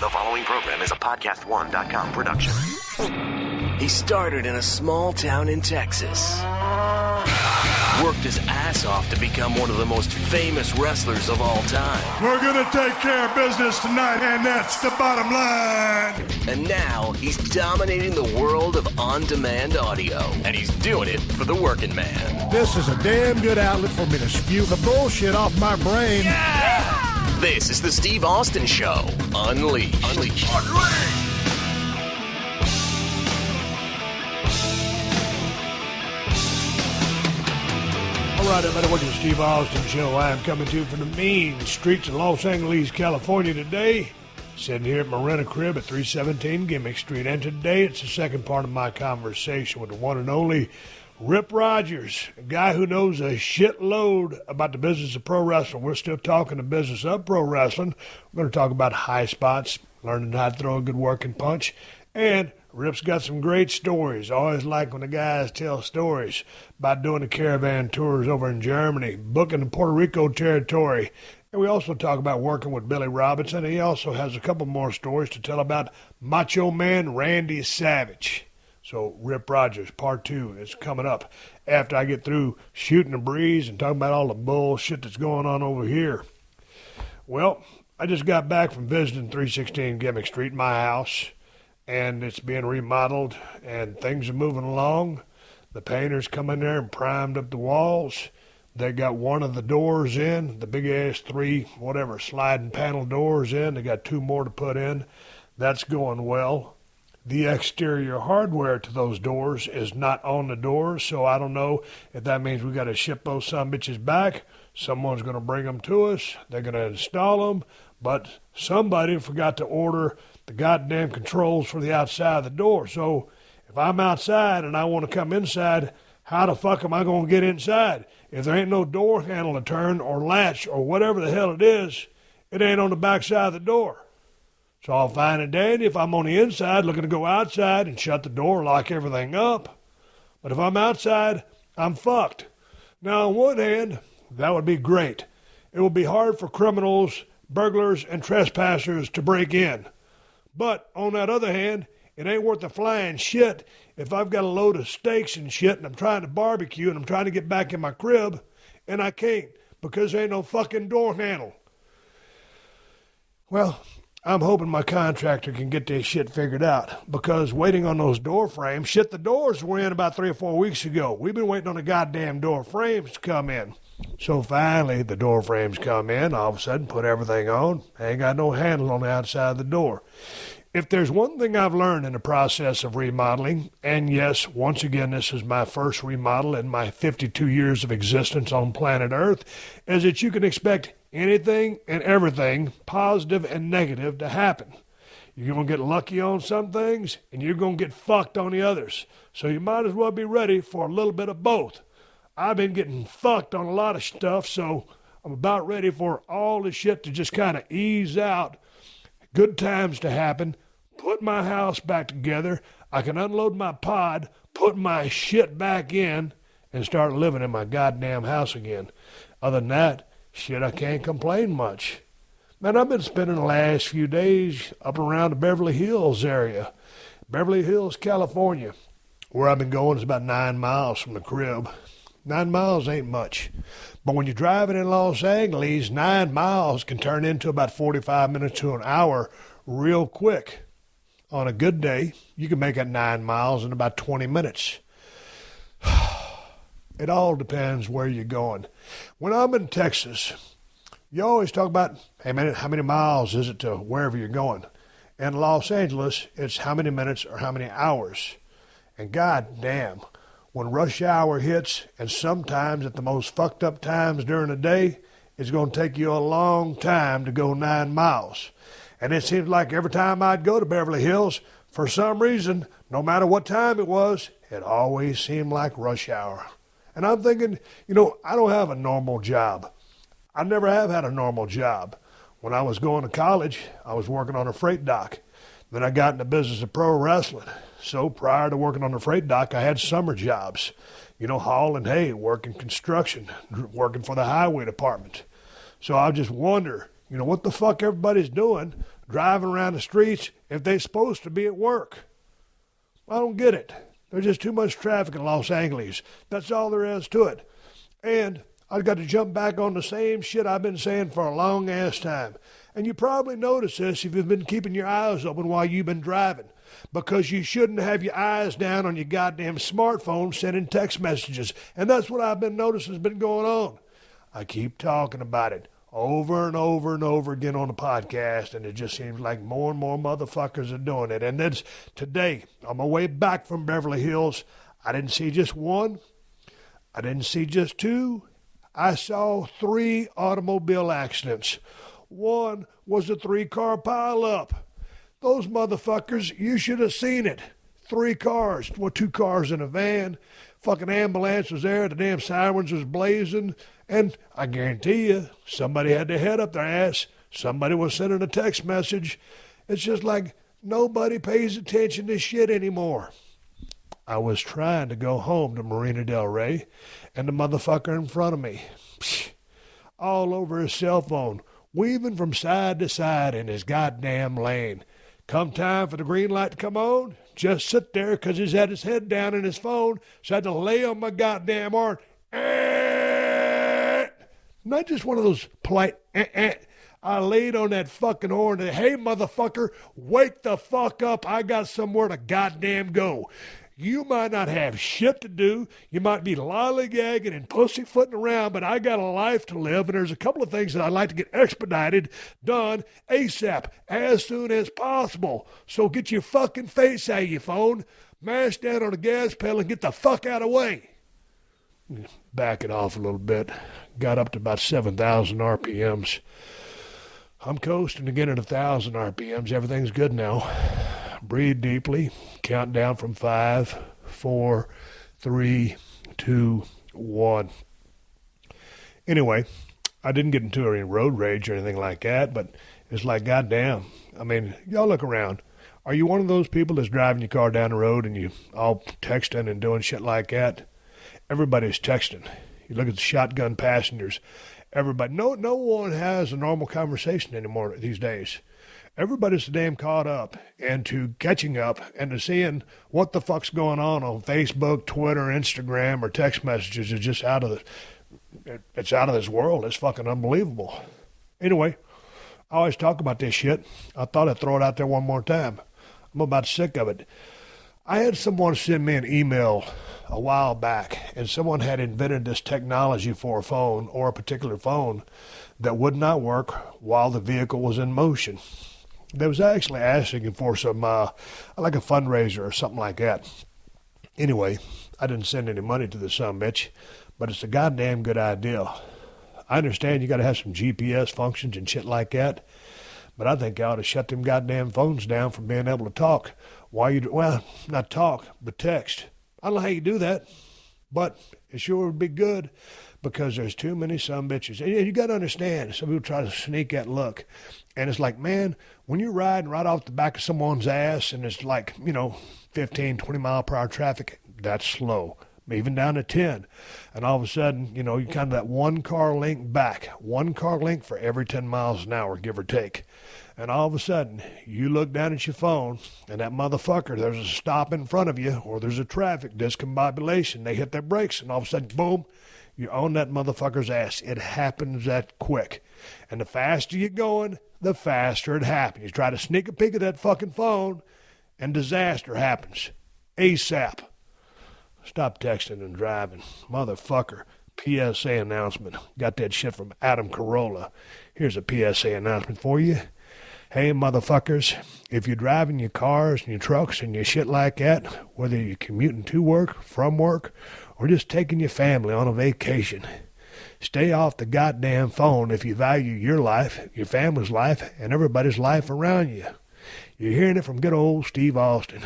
The following program is a PodcastOne.com production. He started in a small town in Texas. Worked his ass off to become one of the most famous wrestlers of all time. We're going to take care of business tonight, and that's the bottom line. And now he's dominating the world of on-demand audio. And he's doing it for the working man. This is a damn good outlet for me to spew the bullshit off my brain. Yeah! This is the Steve Austin Show. Unleashed. All right, everybody, welcome to the Steve Austin Show. I am coming to you from the mean streets of Los Angeles, California today. Sitting here at my rent-a-crib at 317 Gimmick Street. And today it's the second part of my conversation with the one and only Rip Rogers, a guy who knows a shitload about the business of pro wrestling. We're still talking the business of pro wrestling. We're going to talk about high spots, learning how to throw a good working punch, and Rip's got some great stories. I always like when the guys tell stories about doing the caravan tours over in Germany, booking the Puerto Rico territory. And we also talk about working with Billy Robinson. And he also has a couple more stories to tell about Macho Man Randy Savage. So Rip Rogers, part 2, is coming up after I get through shooting the breeze and talking about all the bullshit that's going on over here. Well, I just got back from visiting 316 Gimmick Street, my house, and it's being remodeled, and things are moving along. The painters come in there and primed up the walls. They got one of the doors in, the big-ass 3, sliding panel doors in. They got 2 more to put in. That's going well. The exterior hardware to those doors is not on the doors, so I don't know if that means we got to ship those sumbitches back. Someone's going to bring them to us. They're going to install them, but somebody forgot to order the goddamn controls for the outside of the door. So if I'm outside and I want to come inside, how the fuck am I going to get inside? If there ain't no door handle to turn or latch or whatever the hell it is, it ain't on the back side of the door. So I'll find it dandy if I'm on the inside looking to go outside and shut the door, lock everything up. But if I'm outside, I'm fucked. Now, on one hand, that would be great. It would be hard for criminals, burglars, and trespassers to break in. But on that other hand, it ain't worth the flying shit if I've got a load of steaks and shit and I'm trying to barbecue and I'm trying to get back in my crib and I can't because there ain't no fucking door handle. Well, I'm hoping my contractor can get this shit figured out because waiting on those door frames, the doors were in about 3 or 4 weeks ago. We've been waiting on the goddamn door frames to come in. So finally, the door frames come in, all of a sudden put everything on. Ain't got no handle on the outside of the door. If there's one thing I've learned in the process of remodeling, and yes, once again, this is my first remodel in my 52 years of existence on planet Earth, is that you can expect anything and everything, positive and negative, to happen. You're going to get lucky on some things, and you're going to get fucked on the others. So you might as well be ready for a little bit of both. I've been getting fucked on a lot of stuff, so I'm about ready for all the shit to just kind of ease out, good times to happen, put my house back together. I can unload my pod, put my shit back in, and start living in my goddamn house again. Other than that, shit, I can't complain much. Man, I've been spending the last few days up around the Beverly Hills area. Beverly Hills, California. Where I've been going is about 9 miles from the crib. 9 miles ain't much. But when you're driving in Los Angeles, 9 miles can turn into about 45 minutes to an hour real quick. On a good day, you can make it 9 miles in about 20 minutes. It all depends where you're going. When I'm in Texas, you always talk about, hey man, how many miles is it to wherever you're going? In Los Angeles, it's how many minutes or how many hours. And goddamn, when rush hour hits, and sometimes at the most fucked up times during the day, it's going to take you a long time to go 9 miles. And it seems like every time I'd go to Beverly Hills, for some reason, no matter what time it was, it always seemed like rush hour. And I'm thinking, I don't have a normal job. I never have had a normal job. When I was going to college, I was working on a freight dock. Then I got in the business of pro wrestling. So prior to working on the freight dock, I had summer jobs. Hauling hay, working construction, working for the highway department. So I just wonder, what the fuck everybody's doing driving around the streets if they're supposed to be at work? I don't get it. There's just too much traffic in Los Angeles. That's all there is to it. And I've got to jump back on the same shit I've been saying for a long-ass time. And you probably noticed this if you've been keeping your eyes open while you've been driving. Because you shouldn't have your eyes down on your goddamn smartphone sending text messages. And that's what I've been noticing has been going on. I keep talking about it over and over and over again on the podcast, and it just seems like more and more motherfuckers are doing it. And then today, on my way back from Beverly Hills, I didn't see just one. I didn't see just two. I saw 3 automobile accidents. One was a 3-car pileup. Those motherfuckers, you should have seen it. 3 cars, 2 cars in a van. Fucking ambulance was there. The damn sirens was blazing. And I guarantee you, somebody had their head up their ass. Somebody was sending a text message. It's just like nobody pays attention to shit anymore. I was trying to go home to Marina Del Rey, and the motherfucker in front of me, all over his cell phone, weaving from side to side in his goddamn lane. Come time for the green light to come on, just sit there because he's had his head down in his phone, so I had to lay on my goddamn arm. Not just one of those polite I laid on that fucking horn and, hey, motherfucker, wake the fuck up. I got somewhere to goddamn go. You might not have shit to do. You might be lollygagging and pussyfooting around, but I got a life to live, and there's a couple of things that I'd like to get expedited, done ASAP, as soon as possible. So get your fucking face out of your phone, mash down on the gas pedal, and get the fuck out of the way. Back it off a little bit. Got up to about 7,000 RPMs. I'm coasting again at 1,000 RPMs. Everything's good now. Breathe deeply. Count down from 5, 4, 3, 2, 1. Anyway, I didn't get into any road rage or anything like that, but it's like, goddamn. I mean, y'all look around. Are you one of those people that's driving your car down the road and you all texting and doing shit like that? Everybody's texting. You look at the shotgun passengers. Everybody, no one has a normal conversation anymore these days. Everybody's damn caught up into catching up and to seeing what the fuck's going on Facebook, Twitter, Instagram, or text messages is just it's out of this world. It's fucking unbelievable. Anyway, I always talk about this shit. I thought I'd throw it out there one more time. I'm about sick of it. I had someone send me an email a while back, and someone had invented this technology for a phone, or a particular phone, that would not work while the vehicle was in motion. They was actually asking for some, like a fundraiser or something like that. Anyway, I didn't send any money to the sumbitch, but it's a goddamn good idea. I understand you got to have some GPS functions and shit like that, but I think you ought to shut them goddamn phones down from being able to talk while you, well, not talk, but text. I don't know how you do that, but it sure would be good because there's too many sumbitches. And you got to understand, some people try to sneak that look. And it's like, man, when you're riding right off the back of someone's ass and it's like, 15, 20 mile per hour traffic, that's slow. Even down to 10. And all of a sudden, you kind of that 1 car length back. 1 car length for every 10 miles an hour, give or take. And all of a sudden, you look down at your phone, and that motherfucker, there's a stop in front of you, or there's a traffic discombobulation. They hit their brakes, and all of a sudden, boom, you're on that motherfucker's ass. It happens that quick. And the faster you're going, the faster it happens. You try to sneak a peek at that fucking phone, and disaster happens. ASAP. Stop texting and driving. Motherfucker. PSA announcement. Got that shit from Adam Carolla. Here's a PSA announcement for you. Hey, motherfuckers, if you're driving your cars and your trucks and your shit like that, whether you're commuting to work, from work, or just taking your family on a vacation, stay off the goddamn phone if you value your life, your family's life, and everybody's life around you. You're hearing it from good old Steve Austin.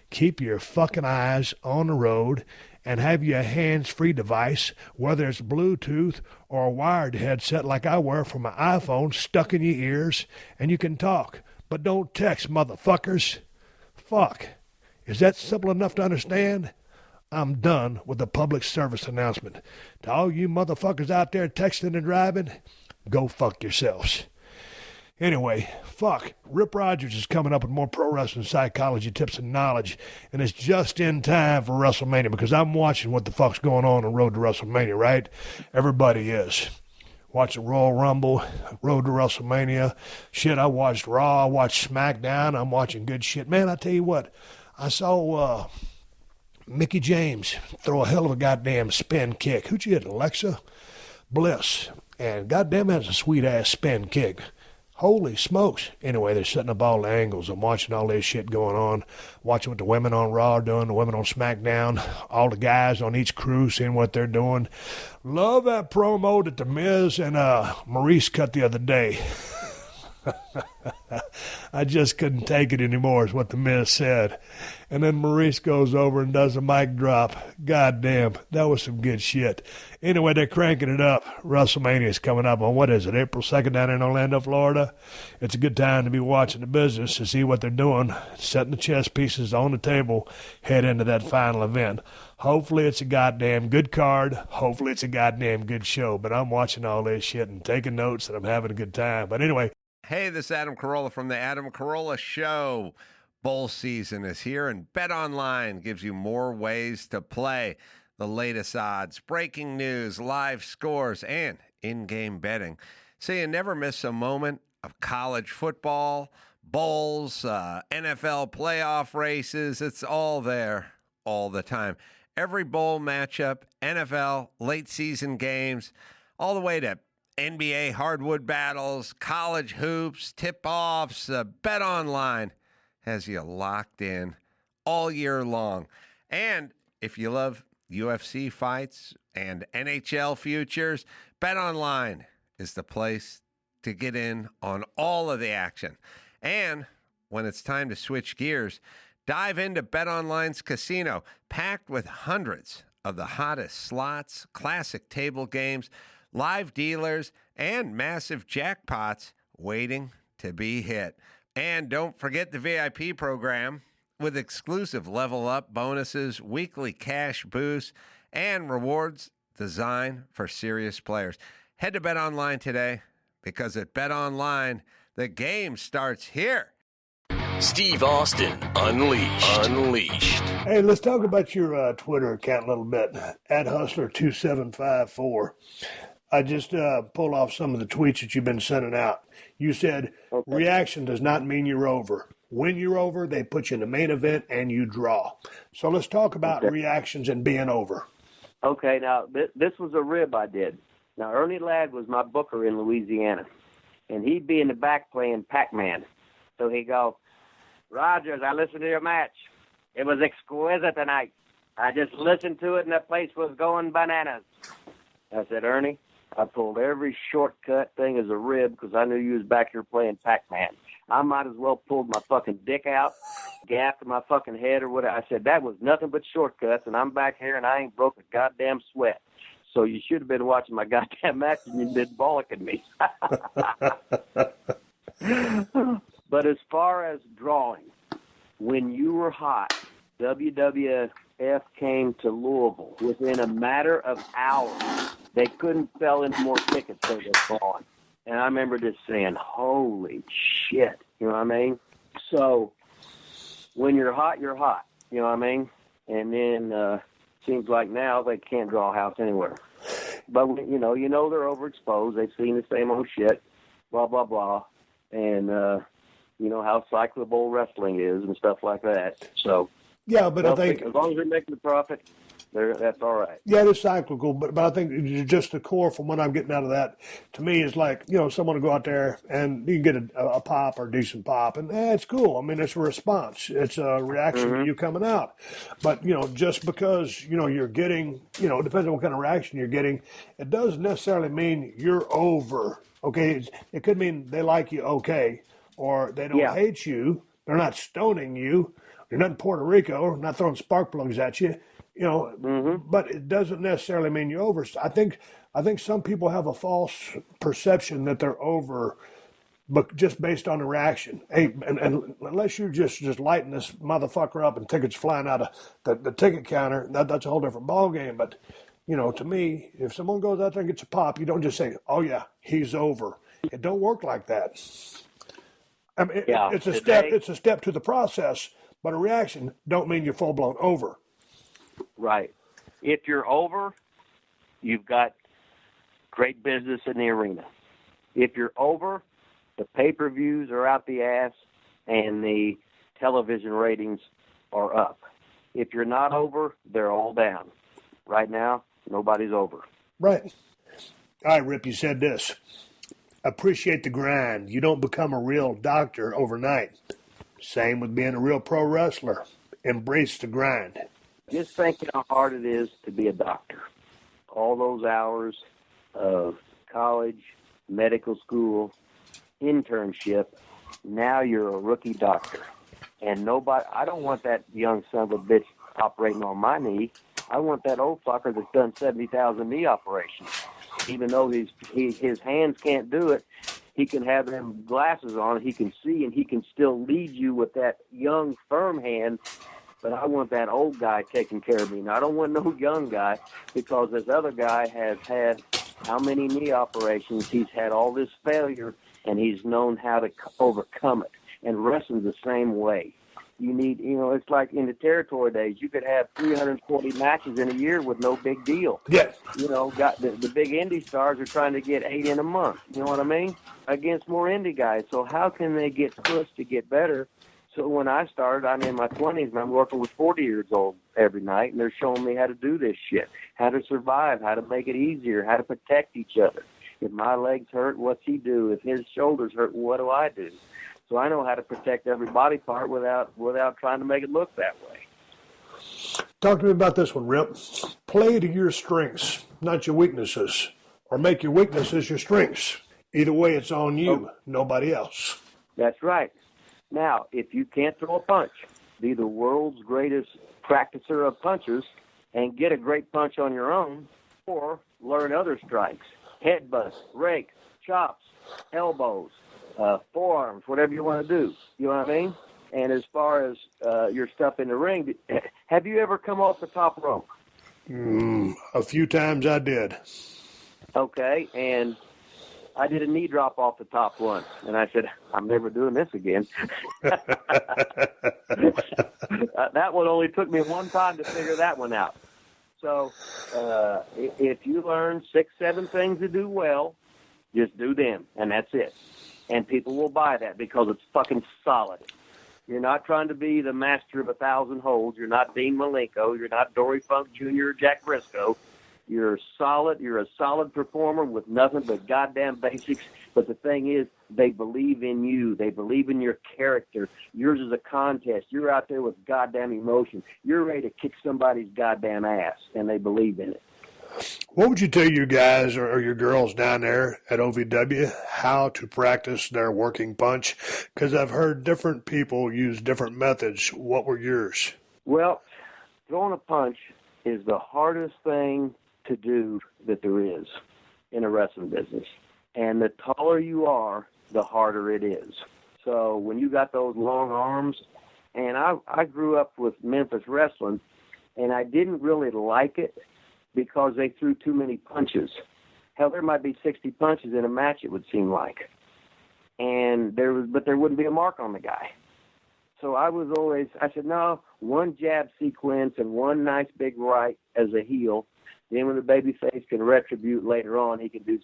Keep your fucking eyes on the road and have your hands-free device, whether it's Bluetooth or a wired headset like I wear for my iPhone, stuck in your ears, and you can talk. But don't text, motherfuckers. Fuck. Is that simple enough to understand? I'm done with the public service announcement. To all you motherfuckers out there texting and driving, go fuck yourselves. Anyway, fuck. Rip Rogers is coming up with more pro wrestling psychology tips and knowledge, and it's just in time for WrestleMania because I'm watching what the fuck's going on Road to WrestleMania, right? Everybody is. Watching Royal Rumble, Road to WrestleMania. Shit, I watched Raw, I watched SmackDown, I'm watching good shit. Man, I tell you what, I saw Mickey James throw a hell of a goddamn spin kick. Who'd you hit, Alexa Bliss? And goddamn, that's a sweet-ass spin kick. Holy smokes. Anyway, they're setting up all the angles. I'm watching all this shit going on, watching what the women on Raw are doing, the women on SmackDown, all the guys on each crew, seeing what they're doing. Love that promo that The Miz and Maurice cut the other day. I just couldn't take it anymore, is what The Miz said. And then Maurice goes over and does a mic drop. God damn, that was some good shit. Anyway, they're cranking it up. WrestleMania is coming up on, what is it, April 2nd down in Orlando, Florida? It's a good time to be watching the business to see what they're doing, setting the chess pieces on the table, head into that final event. Hopefully it's a goddamn good card. Hopefully it's a goddamn good show. But I'm watching all this shit and taking notes, and I'm having a good time. But anyway. Hey, this is Adam Carolla from the Adam Carolla Show. Bowl season is here, and BetOnline gives you more ways to play. The latest odds, breaking news, live scores, and in-game betting. So you never miss a moment of college football, bowls, NFL playoff races. It's all there all the time. Every bowl matchup, NFL, late season games, all the way to NBA hardwood battles, college hoops, tip-offs. BetOnline has you locked in all year long. And if you love UFC fights and NHL futures, BetOnline is the place to get in on all of the action. And when it's time to switch gears, dive into BetOnline's casino, packed with hundreds of the hottest slots, classic table games, live dealers, and massive jackpots waiting to be hit. And don't forget the VIP program with exclusive level up bonuses, weekly cash boosts, and rewards designed for serious players. Head to BetOnline today because at BetOnline, the game starts here. Steve Austin Unleashed. Hey, let's talk about your Twitter account a little bit, @Hustler2754. I just pulled off some of the tweets that you've been sending out. You said, reaction does not mean you're over. When you're over, they put you in the main event and you draw. So let's talk about reactions and being over. Okay, now this was a rib I did. Now, Ernie Ladd was my booker in Louisiana, and he'd be in the back playing Pac-Man. So he'd go, Rogers, I listened to your match. It was exquisite tonight. I just listened to it, and the place was going bananas. I said, Ernie, I pulled every shortcut thing as a rib because I knew you was back here playing Pac-Man. I might as well pulled my fucking dick out, gapped my fucking head or whatever. I said, that was nothing but shortcuts, and I'm back here, and I ain't broke a goddamn sweat. So you should have been watching my goddamn match, and you've been bollocking me. But as far as drawing, when you were hot, WWF came to Louisville within a matter of hours. They couldn't sell any more tickets, so they're gone. And I remember just saying, holy shit, you know what I mean? So when you're hot, you know what I mean? And then seems like now they can't draw a house anywhere. But, you know they're overexposed. They've seen the same old shit, blah, blah, blah. And, you know how cyclable wrestling is and stuff like that. So, yeah, but I think as long as they're making the profit, that's all right. Yeah, it's cyclical, but I think just the core from what I'm getting out of that, to me, is like, someone will go out there and you can get a pop or a decent pop, and it's cool. I mean, it's a response. It's a reaction to you coming out. But, just because, you're getting, it depends on what kind of reaction you're getting, it doesn't necessarily mean you're over, okay? It could mean they like you okay, or they don't hate you, they're not stoning you, you're not in Puerto Rico, not throwing spark plugs at you. But it doesn't necessarily mean you're over. I think some people have a false perception that they're over, but just based on the reaction. Hey, and unless you're just lighting this motherfucker up and tickets flying out of the ticket counter, that's a whole different ballgame. But, to me, if someone goes out there and gets a pop, you don't just say, oh, yeah, he's over. It don't work like that. I mean, Yeah, it's a today- step. It's a step to the process, but a reaction don't mean you're full blown over. Right. If you're over, you've got great business in the arena. If you're over, the pay-per-views are out the ass and the television ratings are up. If you're not over, they're all down. Right now, nobody's over. Right. All right, Rip, you said this. Appreciate the grind. You don't become a real doctor overnight. Same with being a real pro wrestler. Embrace the grind. Just thinking how hard it is to be a doctor. All those hours of college, medical school, internship. Now you're a rookie doctor. And I don't want that young son of a bitch operating on my knee. I want that old fucker that's done 70,000 knee operations. Even though his hands can't do it, he can have them glasses on, he can see, and he can still lead you with that young, firm hand. But I want that old guy taking care of me. Now, I don't want no young guy, because this other guy has had how many knee operations? He's had all this failure, and he's known how to overcome it. And wrestling's the same way. You need, it's like in the territory days, you could have 340 matches in a year with no big deal. Yeah. Got the big indie stars are trying to get 8 in a month. You know what I mean? Against more indie guys. So how can they get pushed to get better? So when I started, I'm in my 20s, and I'm working with 40 years old every night, and they're showing me how to do this shit, how to survive, how to make it easier, how to protect each other. If my legs hurt, what's he do? If his shoulders hurt, what do I do? So I know how to protect every body part without trying to make it look that way. Talk to me about this one, Rip. Play to your strengths, not your weaknesses, or make your weaknesses your strengths. Either way, it's on you, nobody else. That's right. Now, if you can't throw a punch, be the world's greatest practicer of punches and get a great punch on your own, or learn other strikes, headbutts, rakes, chops, elbows, forearms, whatever you want to do. You know what I mean? And as far as your stuff in the ring, have you ever come off the top rope? A few times I did. Okay, and I did a knee drop off the top once, and I said, I'm never doing this again. That one only took me one time to figure that one out. So if you learn 6, 7 things to do well, just do them, and that's it. And people will buy that because it's fucking solid. You're not trying to be the master of 1,000 holds. You're not Dean Malenko. You're not Dory Funk Jr. or Jack Briscoe. You're solid. You're a solid performer with nothing but goddamn basics. But the thing is, they believe in you. They believe in your character. Yours is a contest. You're out there with goddamn emotion. You're ready to kick somebody's goddamn ass, and they believe in it. What would you tell your guys or your girls down there at OVW how to practice their working punch? Because I've heard different people use different methods. What were yours? Well, throwing a punch is the hardest thing to do that there is in a wrestling business. And the taller you are, the harder it is. So when you got those long arms, and I grew up with Memphis wrestling, and I didn't really like it because they threw too many punches. Hell, there might be 60 punches in a match, it would seem like. But there wouldn't be a mark on the guy. So I said, no, one jab sequence and one nice big right as a heel. Then when the baby face can retribute later on, he can do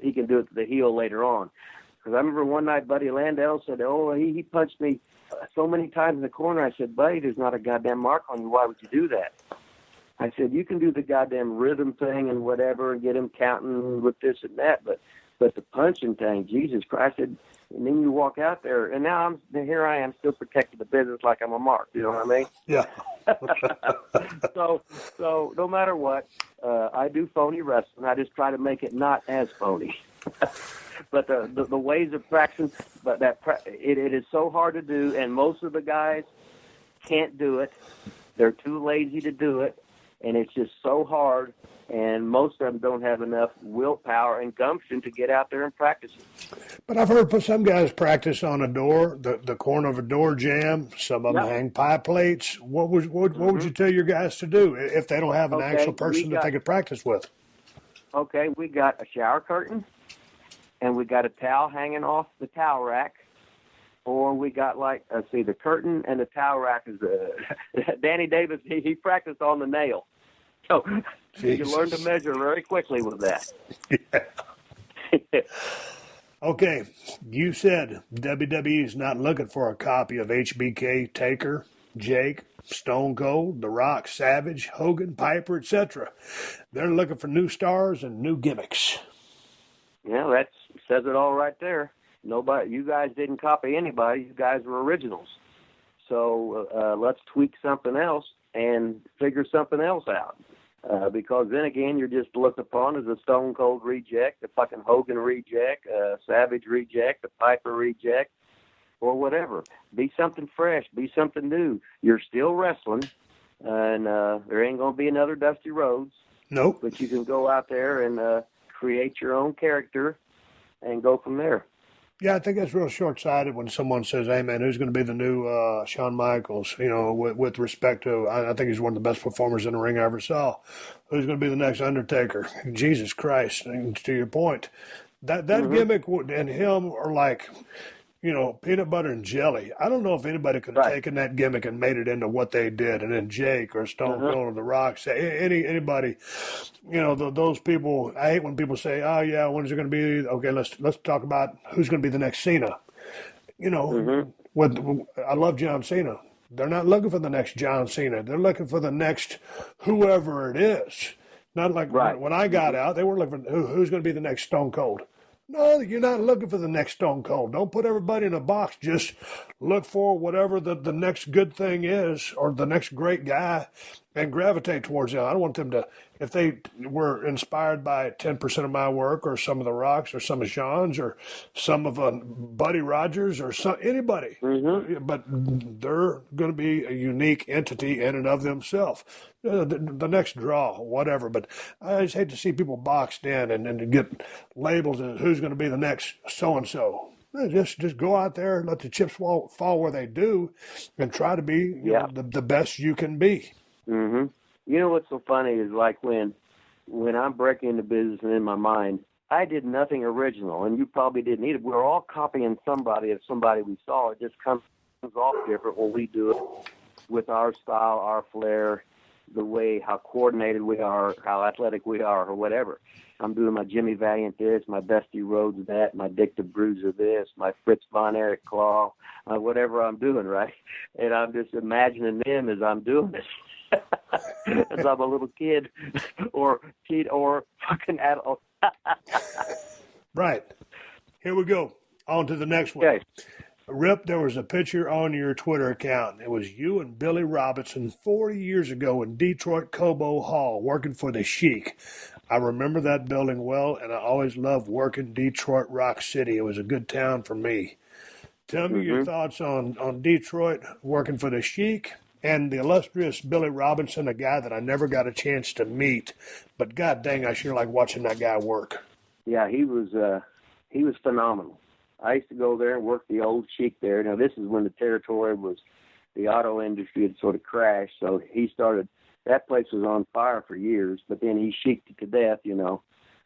he can do it to the heel later on. Because I remember one night Buddy Landell said, he punched me so many times in the corner. I said, Buddy, there's not a goddamn mark on you. Why would you do that? I said, you can do the goddamn rhythm thing and whatever and get him counting with this and that, but the punching thing, Jesus Christ. And then you walk out there, and now here I am still protecting the business like I'm a mark. You know what I mean? Yeah. So no matter what, I do phony wrestling. I just try to make it not as phony. But the ways of practicing, but it is so hard to do, and most of the guys can't do it. They're too lazy to do it. And it's just so hard, and most of them don't have enough willpower and gumption to get out there and practice it. But I've heard some guys practice on a door, the corner of a door jam. Some of them hang pie plates. What would you tell your guys to do if they don't have an actual person that they could practice with? Okay, we got a shower curtain, and we got a towel hanging off the towel rack, or we got the curtain and the towel rack is Danny Davis. He practiced on the nail, so you learn to measure very quickly with that. Yeah. Okay, you said WWE is not looking for a copy of HBK, Taker, Jake, Stone Cold, The Rock, Savage, Hogan, Piper, etc. They're looking for new stars and new gimmicks. Yeah, that says it all right there. Nobody, you guys didn't copy anybody. You guys were originals. So let's tweak something else and figure something else out. Because then again, you're just looked upon as a Stone Cold reject, a fucking Hogan reject, a Savage reject, a Piper reject, or whatever. Be something fresh. Be something new. You're still wrestling, and there ain't going to be another Dusty Rhodes. Nope. But you can go out there and create your own character and go from there. Yeah, I think that's real short-sighted when someone says, hey, man, who's going to be the new Shawn Michaels, with respect to, I think he's one of the best performers in the ring I ever saw. Who's going to be the next Undertaker? Jesus Christ, and to your point. That gimmick and him are like, peanut butter and jelly. I don't know if anybody could have taken that gimmick and made it into what they did. And then Jake or Stone Cold or The Rock, say anybody, those people. I hate when people say, "Oh yeah, when is it going to be?" Okay, let's talk about who's going to be the next Cena. I love John Cena. They're not looking for the next John Cena. They're looking for the next whoever it is. Not like when I got out, they were looking for who's going to be the next Stone Cold. No, you're not looking for the next Stone Cold. Don't put everybody in a box. Just look for whatever the next good thing is or the next great guy and gravitate towards them. I don't want them to, if they were inspired by 10% of my work or some of The Rock's or some of Sean's or some of Buddy Rogers or anybody. But they're going to be a unique entity in and of themselves. The next draw, whatever. But I just hate to see people boxed in and get labels as who's going to be the next so-and-so. Just go out there, let the chips fall where they do, and try to be the best you can be. You know what's so funny is like when I'm breaking into business and in my mind, I did nothing original, and you probably didn't either. We're all copying somebody of somebody we saw. It just comes off different when we do it with our style, our flair, the way, how coordinated we are, how athletic we are, or whatever. I'm doing my Jimmy Valiant this, my Dusty Rhodes that, my Dick the Bruiser this, my Fritz Von Erich Claw, whatever I'm doing, right? And I'm just imagining them as I'm doing it. As I'm a little kid or fucking adult. Right. Here we go. On to the next one. Okay. Rip, there was a picture on your Twitter account. It was you and Billy Robinson 40 years ago in Detroit Cobo Hall working for the Sheik. I remember that building well, and I always loved working Detroit Rock City. It was a good town for me. Tell me your thoughts on Detroit working for the Sheik and the illustrious Billy Robinson, a guy that I never got a chance to meet. But God dang, I sure like watching that guy work. Yeah, he was phenomenal. I used to go there and work the old Sheik there. Now, this is when the territory was, the auto industry had sort of crashed, so he started, that place was on fire for years, but then he sheiked it to death,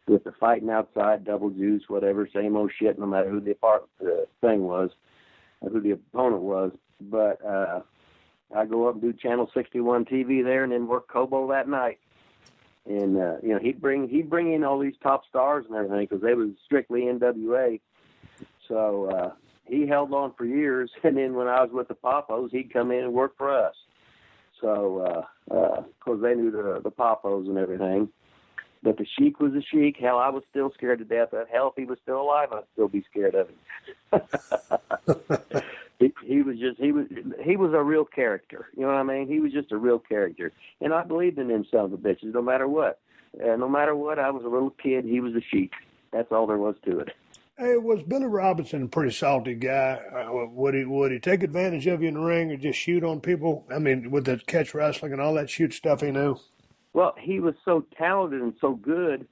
with the fighting outside, double juice, whatever, same old shit, no matter who the thing was, who the opponent was. But I go up and do Channel 61 TV there and then work Cobo that night. And, he'd bring in all these top stars and everything because they was strictly NWA. So he held on for years, and then when I was with the Papos, he'd come in and work for us. So, because they knew the Papos and everything. But the Sheik was the Sheik. Hell, I was still scared to death of. Hell, if he was still alive, I'd still be scared of him. he was a real character. You know what I mean? He was just a real character. And I believed in them sons of bitches, no matter what. No matter what, I was a little kid. He was the Sheik. That's all there was to it. Hey, was Billy Robinson a pretty salty guy? Would he take advantage of you in the ring or just shoot on people? I mean, with the catch wrestling and all that shoot stuff he knew? Well, he was so talented and so good,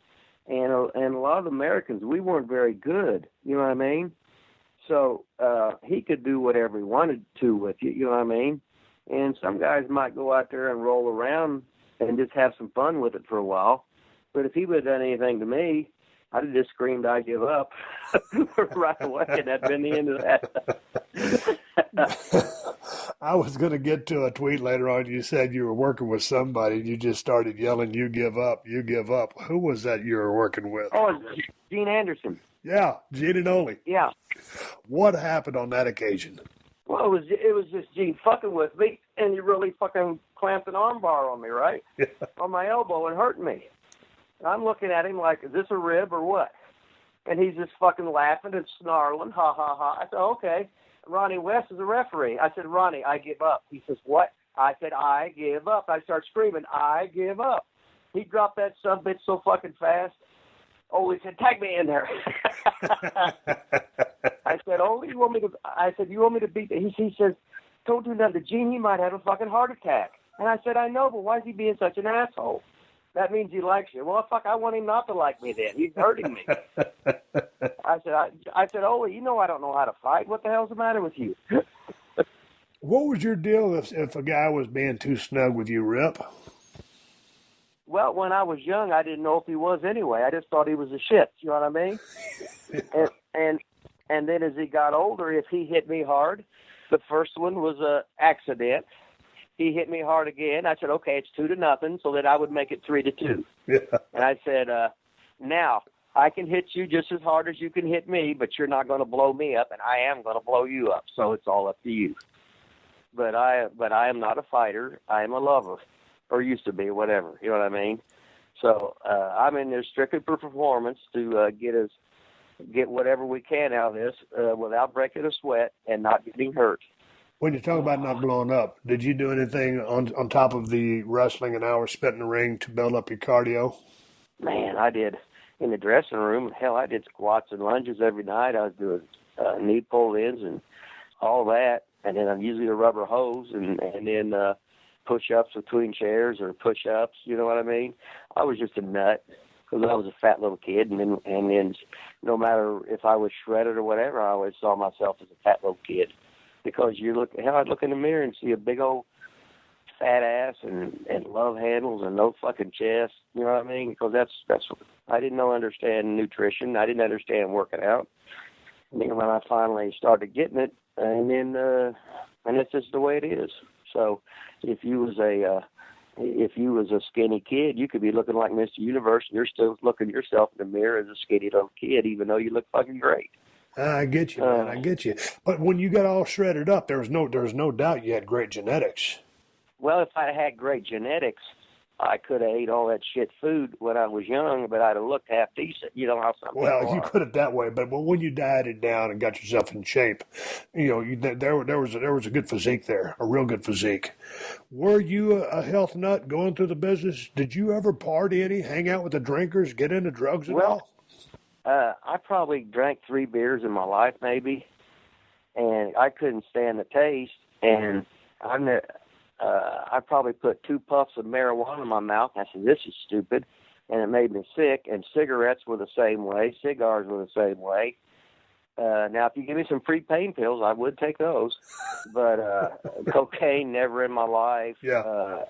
and a lot of Americans, we weren't very good. You know what I mean? So he could do whatever he wanted to with you. You know what I mean? And some guys might go out there and roll around and just have some fun with it for a while. But if he would have done anything to me, I'd have just screamed, "I give up," right away, and that'd been the end of that. I was going to get to a tweet later on. You said you were working with somebody, and you just started yelling, "You give up, you give up." Who was that you were working with? Oh, Gene Anderson. Yeah, Gene and Ole. Yeah. What happened on that occasion? Well, it was just Gene fucking with me, and he really fucking clamped an arm bar on me, right? Yeah. On my elbow and hurting me. I'm looking at him like, is this a rib or what? And he's just fucking laughing and snarling, ha, ha, ha. I said, okay. Ronnie West is a referee. I said, Ronnie, I give up. He says, what? I said, I give up. I start screaming, I give up. He dropped that subbitch so fucking fast. Oh, he said, tag me in there. I said, oh, you want me to? I said, you want me to beat? He says, don't do nothing to Gene. He might have a fucking heart attack. And I said, I know, but why is he being such an asshole? That means he likes you. Well, fuck, I want him not to like me then. He's hurting me. I said, oh, you know I don't know how to fight. What the hell's the matter with you? What was your deal if a guy was being too snug with you, Rip? Well, when I was young, I didn't know if he was anyway. I just thought he was a shit. You know what I mean? And then as he got older, if he hit me hard, the first one was a accident. He hit me hard again. I said, okay, it's 2-0, so that I would make it 3-2. Yeah. And I said, now I can hit you just as hard as you can hit me, but you're not going to blow me up, and I am going to blow you up. So it's all up to you. But I am not a fighter. I am a lover, or used to be, whatever. You know what I mean? So I'm in there strictly for performance to get whatever we can out of this without breaking a sweat and not getting hurt. When you talk about not blowing up, did you do anything on top of the wrestling and hours spent in the ring to build up your cardio? Man, I did. In the dressing room, hell, I did squats and lunges every night. I was doing knee pull-ins and all that. And then I'm usually a rubber hose and then push-ups between chairs or push-ups, you know what I mean? I was just a nut because I was a fat little kid. And then no matter if I was shredded or whatever, I always saw myself as a fat little kid. Because I'd look in the mirror and see a big old fat ass and love handles and no fucking chest. You know what I mean? Because that's I didn't understand nutrition. I didn't understand working out. And then when I finally started getting it, and it's just the way it is. So if you was a skinny kid, you could be looking like Mr. Universe, and you're still looking at yourself in the mirror as a skinny little kid, even though you look fucking great. I get you, man. I get you. But when you got all shredded up, there was no doubt you had great genetics. Well, if I had great genetics, I could have ate all that shit food when I was young, but I'd have looked half decent. You know how some people Well, you are. put it that way, but when you dieted down and got yourself in shape, there was a good physique there, a real good physique. Were you a health nut going through the business? Did you ever party any, hang out with the drinkers, get into drugs at all? I probably drank 3 beers in my life, maybe, and I couldn't stand the taste. And I probably put 2 puffs of marijuana in my mouth. And I said, "This is stupid," and it made me sick. And cigarettes were the same way. Cigars were the same way. Now, if you give me some free pain pills, I would take those. But cocaine, never in my life. Yeah.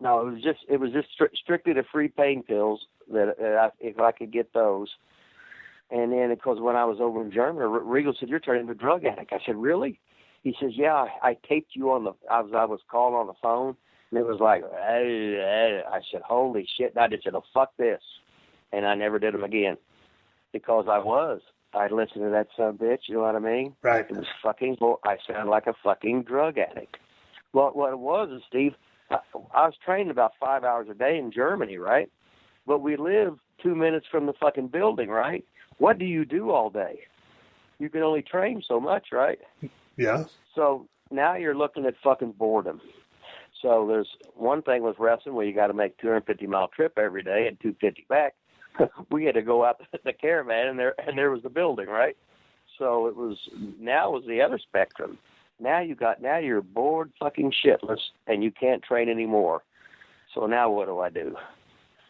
No, it was just strictly the free pain pills if I could get those. And then, because when I was over in Germany, Regal said, "You're turning into a drug addict." I said, "Really?" He says, "Yeah, I taped you on I was calling on the phone, and it was like, I said, "Holy shit." And I just said, "Oh, fuck this." And I never did them again because I listened to that subbitch, you know what I mean? Right. It was fucking, I sounded like a fucking drug addict. Well, what it was is, Steve, I was training about 5 hours a day in Germany, right? But we live 2 minutes from the fucking building, right? What do you do all day? You can only train so much, right? Yeah. So now you're looking at fucking boredom. So there's one thing with wrestling where you got to make 250-mile trip every day and 250 back. We had to go out to the caravan, and there was the building, right? So now it was the other spectrum. Now you're bored fucking shitless, and you can't train anymore. So now what do I do?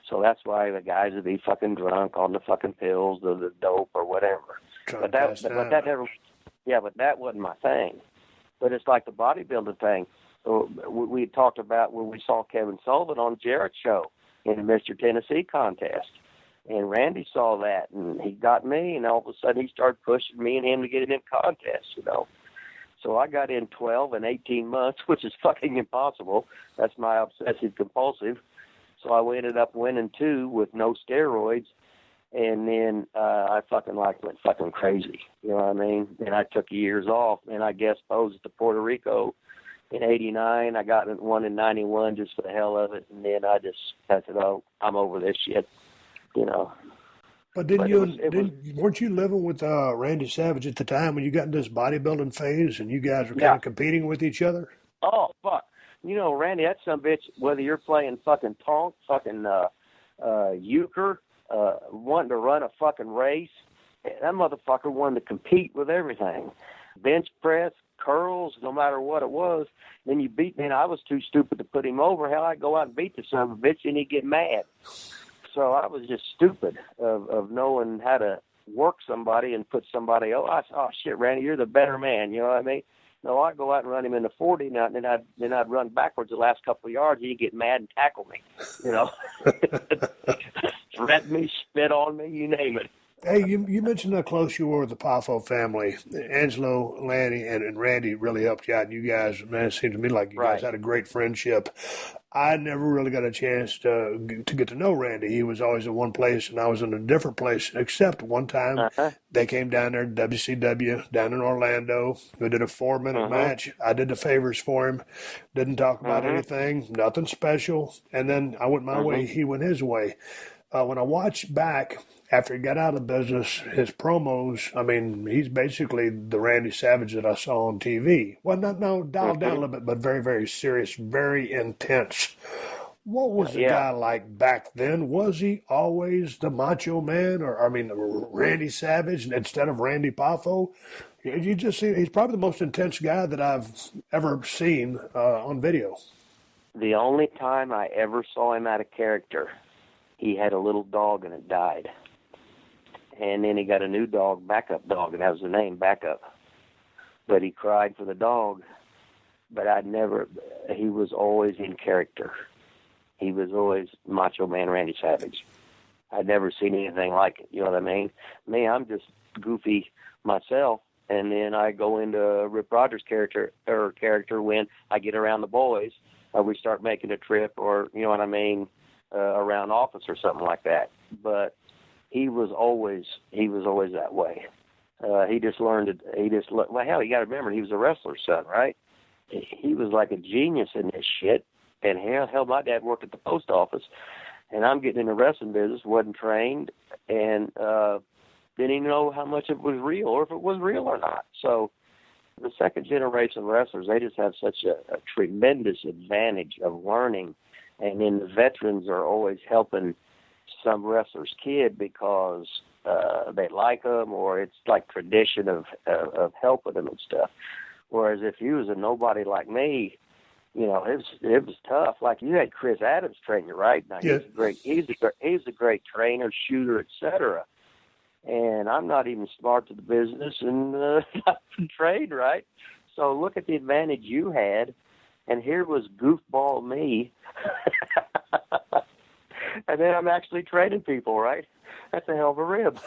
So that's why the guys would be fucking drunk on the fucking pills or the dope or whatever. But that never. Yeah, but that wasn't my thing. But it's like the bodybuilding thing. We talked about when we saw Kevin Sullivan on Jarrett's show in the Mr. Tennessee contest. And Randy saw that, and he got me, and all of a sudden he started pushing me and him to get in contests, So I got in 12 and 18 months, which is fucking impossible. That's my obsessive compulsive. So I ended up winning 2 with no steroids. And then I went fucking crazy. You know what I mean? And I took years off, and I guest posed to Puerto Rico in ’89. I got one in '91 just for the hell of it. And then I said, oh, I'm over this shit, But weren't you living with Randy Savage at the time when you got into this bodybuilding phase and you guys were kind of competing with each other? Oh, fuck. Randy, that son of a bitch, whether you're playing fucking tonk, fucking euchre, wanting to run a fucking race, that motherfucker wanted to compete with everything. Bench press, curls, no matter what it was. Then you beat me, and I was too stupid to put him over. Hell, I'd go out and beat the son of a bitch, and he'd get mad. So I was just stupid of knowing how to work somebody and put somebody, shit, Randy, you're the better man, you know what I mean? No, I'd go out and run him in the 40, and then I'd run backwards the last couple of yards, and he'd get mad and tackle me, Threaten me, spit on me, you name it. Hey, you mentioned how close you were with the Poffo family. Angelo, Lanny, and Randy really helped you out. And you guys, man, it seemed to me like you guys had a great friendship. I never really got a chance to get to know Randy. He was always in one place, and I was in a different place, except one time they came down there to WCW down in Orlando. We did a 4-minute match. I did the favors for him. Didn't talk about anything, nothing special. And then I went my way. He went his way. When I watched back, after he got out of the business, his promos, I mean, he's basically the Randy Savage that I saw on TV. Well, dialed down a little bit, but very, very serious, very intense. What was the guy like back then? Was he always the Macho Man, Randy Savage instead of Randy Poffo? You just see, he's probably the most intense guy that I've ever seen on video. The only time I ever saw him out of character, he had a little dog and it died. And then he got a new dog, Backup Dog, and that was the name, Backup. But he cried for the dog. But he was always in character. He was always Macho Man Randy Savage. I'd never seen anything like it, you know what I mean? Me, I'm just goofy myself, and then I go into Rip Rogers' character when I get around the boys, or we start making a trip, or, you know what I mean, around office or something like that. But he was always that way. Well, hell, you got to remember, he was a wrestler's son, right? He was like a genius in this shit. And hell, my dad worked at the post office, and I'm getting in the wrestling business, wasn't trained, and didn't even know how much it was real or if it was real or not. So the second generation wrestlers, they just have such a tremendous advantage of learning. And then the veterans are always helping some wrestler's kid because they like them, or it's like tradition of helping them and stuff. Whereas if you was a nobody like me, you know, it was tough. Like you had Chris Adams train you, right? Now he's a great trainer, shooter, etc. And I'm not even smart to the business and not trained, right? So look at the advantage you had, and here was goofball me. And then I'm actually training people, right? That's a hell of a rib.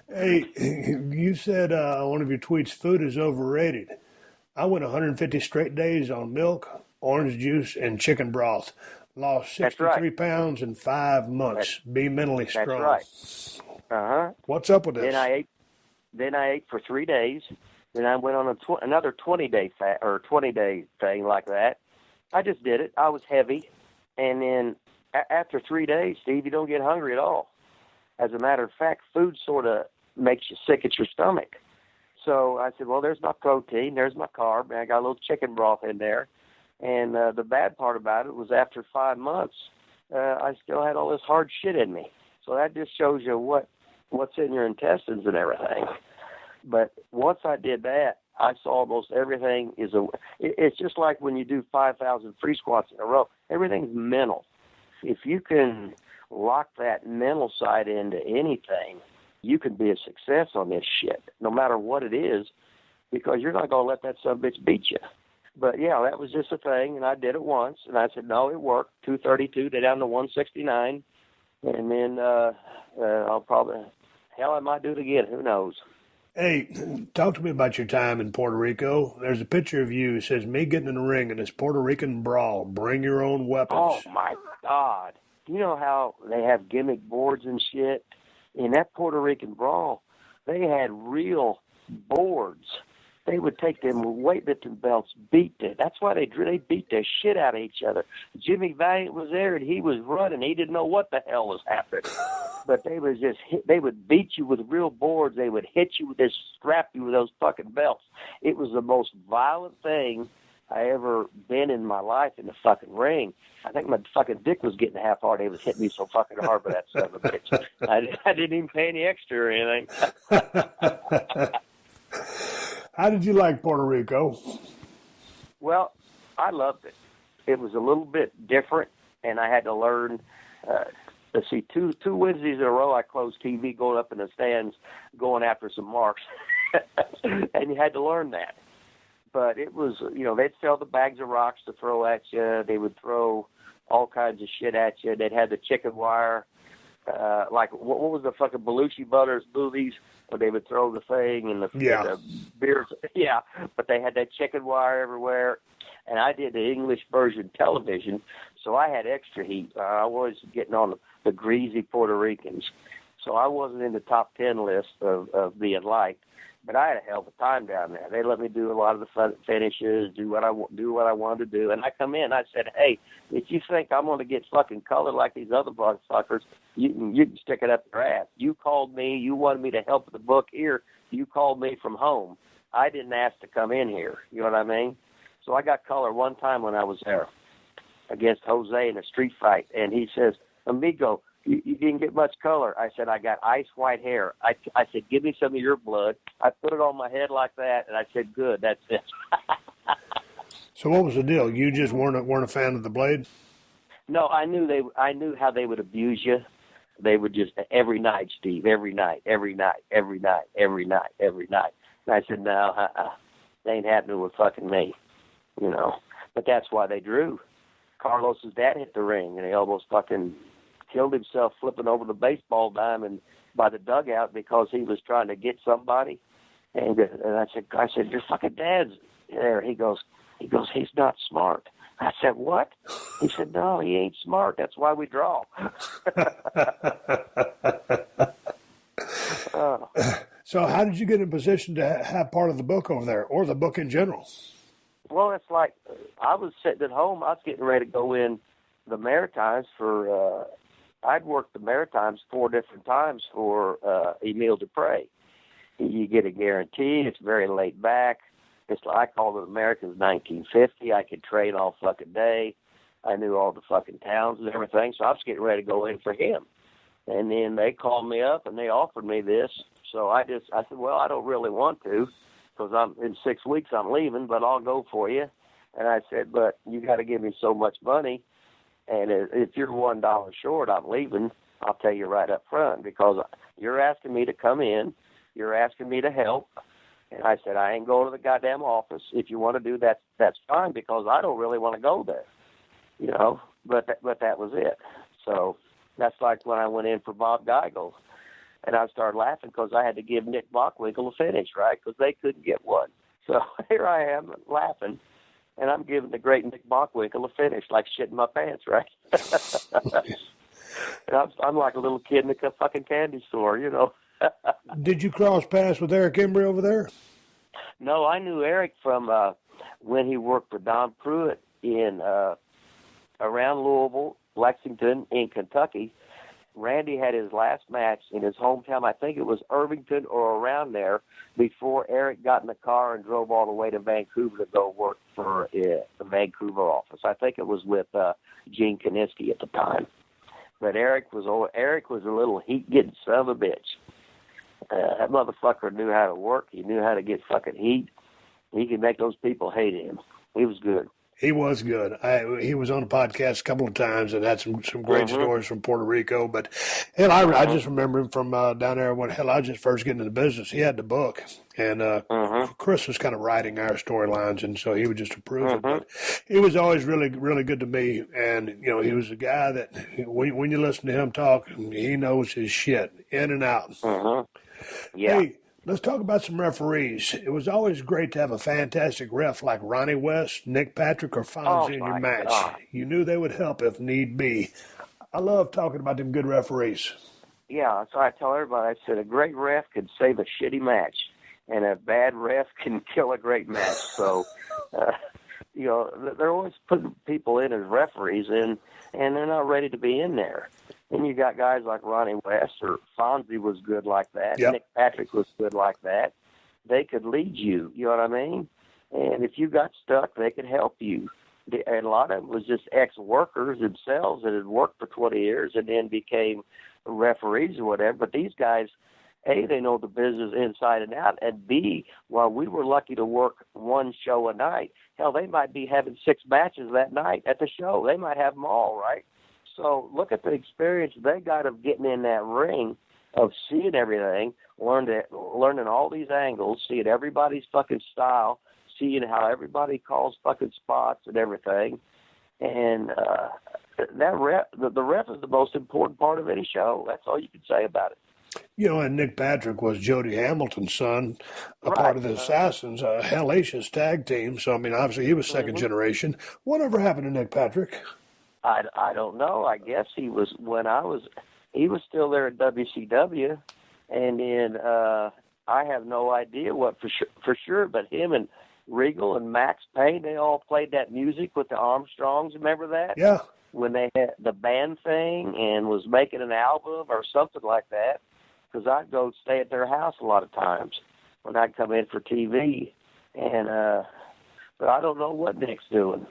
Hey, you said on one of your tweets, food is overrated. I went 150 straight days on milk, orange juice, and chicken broth. Lost 63 pounds in 5 months. Be mentally strong. That's right. What's up with this? Then I ate for 3 days. Then I went on another 20-day thing like that. I just did it. I was heavy. And then after 3 days, Steve, you don't get hungry at all. As a matter of fact, food sort of makes you sick at your stomach. So I said, well, there's my protein, there's my carb, and I got a little chicken broth in there. And the bad part about it was after 5 months, I still had all this hard shit in me. So that just shows you what's in your intestines and everything. But once I did that, I saw almost everything it's just like when you do 5,000 free squats in a row. Everything's mental. If you can lock that mental side into anything, you can be a success on this shit, no matter what it is, because you're not going to let that son of a bitch beat you. But yeah, that was just a thing, and I did it once, and I said, no, it worked. 232 down to 169, and then I'll probably, hell, I might do it again. Who knows? Hey, talk to me about your time in Puerto Rico. There's a picture of you. It says, me getting in the ring in this Puerto Rican brawl. Bring your own weapons. Oh, my God. You know how they have gimmick boards and shit? In that Puerto Rican brawl, they had real boards. They would take them weightlifting belts, beat it. That's why they beat the shit out of each other. Jimmy Valiant was there, and he was running. He didn't know what the hell was happening. But they would beat you with real boards. They would hit you with this, strap you with those fucking belts. It was the most violent thing I ever been in my life in the fucking ring. I think my fucking dick was getting half hard. They was hitting me so fucking hard with that son of a bitch. I didn't even pay any extra or anything. How did you like Puerto Rico? Well, I loved it. It was a little bit different, and I had to learn. Let's see, two Wednesdays in a row, I closed TV, going up in the stands, going after some marks, and you had to learn that. But it was, they'd sell the bags of rocks to throw at you. They would throw all kinds of shit at you. They'd have the chicken wire, like what was the fucking Belushi Brothers movies where they would throw the thing and the beers. Yeah, but they had that chicken wire everywhere. And I did the English version television, so I had extra heat. I was getting on the greasy Puerto Ricans. So I wasn't in the top 10 list of being liked. But I had a hell of a time down there. They let me do a lot of the fun finishes, do what I wanted to do. And I come in, I said, hey, if you think I'm going to get fucking colored like these other fuckers, you can stick it up your ass. You called me. You wanted me to help with the book here. You called me from home. I didn't ask to come in here. You know what I mean? So I got color one time when I was there against Jose in a street fight. And he says, amigo, you didn't get much color. I said, I got ice white hair. I said, give me some of your blood. I put it on my head like that, and I said, good, that's it. So what was the deal? You just weren't a fan of the blade? No, I knew how they would abuse you. They would just, every night, Steve, every night. And I said, no, they ain't happening with fucking me, But that's why they drew. Carlos's dad hit the ring, and he almost fucking killed himself flipping over the baseball diamond by the dugout because he was trying to get somebody. And I said, your fucking dad's there. He goes, he's not smart. I said, what? He said, no, he ain't smart. That's why we draw. So how did you get in position to have part of the book over there, or the book in general? Well, it's like I was sitting at home. I was getting ready to go in the Maritimes for I'd worked the Maritimes 4 different times for Emile Dupre. You get a guarantee. It's very laid back. It's like, I call it America's 1950. I could train all fucking day. I knew all the fucking towns and everything, so I was getting ready to go in for him. And then they called me up and they offered me this. So I said, well, I don't really want to because in 6 weeks I'm leaving, but I'll go for you. And I said, but you got to give me so much money. And if you're $1 short, I'm leaving. I'll tell you right up front because you're asking me to come in. You're asking me to help. And I said, I ain't going to the goddamn office. If you want to do that, that's fine because I don't really want to go there, But that was it. So that's like when I went in for Bob Geigel. And I started laughing because I had to give Nick Bockwinkel a finish, right, because they couldn't get one. So here I am laughing. And I'm giving the great Nick Bockwinkel a finish, like shit in my pants, right? And I'm like a little kid in a fucking candy store, Did you cross paths with Eric Embry over there? No, I knew Eric from when he worked for Don Pruitt in around Louisville, Lexington, in Kentucky. Randy had his last match in his hometown. I think it was Irvington or around there before Eric got in the car and drove all the way to Vancouver to go work for the Vancouver office. I think it was with Gene Kaniski at the time. But Eric was a little heat-getting son of a bitch. That motherfucker knew how to work. He knew how to get fucking heat. He could make those people hate him. He was good. He was good. He was on the podcast a couple of times and had some great stories from Puerto Rico. But hell, I just remember him from down there when I was just first getting into the business. He had the book, and Chris was kind of writing our storylines, and so he would just approve it. But he was always really, really good to me. And he was a guy that when you listen to him talk, he knows his shit in and out. Yeah. Hey, let's talk about some referees. It was always great to have a fantastic ref like Ronnie West, Nick Patrick, or Fonzie in your match. God. You knew they would help if need be. I love talking about them good referees. Yeah, so I tell everybody, I said a great ref could save a shitty match, and a bad ref can kill a great match. So, they're always putting people in as referees, and they're not ready to be in there. And you got guys like Ronnie West or Fonzie was good like that. Yep. Nick Patrick was good like that. They could lead you, you know what I mean? And if you got stuck, they could help you. And a lot of it was just ex-workers themselves that had worked for 20 years and then became referees or whatever. But these guys, A, they know the business inside and out, and B, while we were lucky to work one show a night, hell, they might be having 6 matches that night at the show. They might have them all, right? So look at the experience they got of getting in that ring, of seeing everything, learning all these angles, seeing everybody's fucking style, seeing how everybody calls fucking spots and everything. And the ref is the most important part of any show. That's all you can say about it. And Nick Patrick was Jody Hamilton's son, a part of the Assassins, a hellacious tag team. So, I mean, obviously he was second generation. Whatever happened to Nick Patrick? I don't know. I guess he was still there at WCW, and then I have no idea what for sure. But him and Regal and Max Payne, they all played that music with the Armstrongs. Remember that? Yeah. When they had the band thing and was making an album or something like that, because I'd go stay at their house a lot of times when I'd come in for TV, and but I don't know what Nick's doing.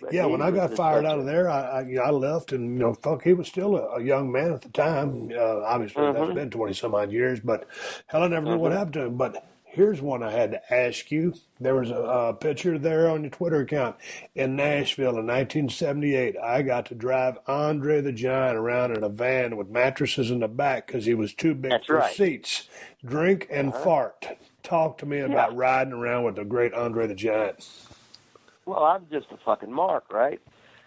But yeah, when I got fired out of there, I left, and he was still a young man at the time. Obviously, that's been 20-some-odd years, but hell, I never knew what happened to him. But here's one I had to ask you. There was a picture there on your Twitter account in Nashville in 1978. I got to drive Andre the Giant around in a van with mattresses in the back because he was too big for seats. Drink and fart. Talk to me about riding around with the great Andre the Giant. Well, I'm just a fucking mark, right?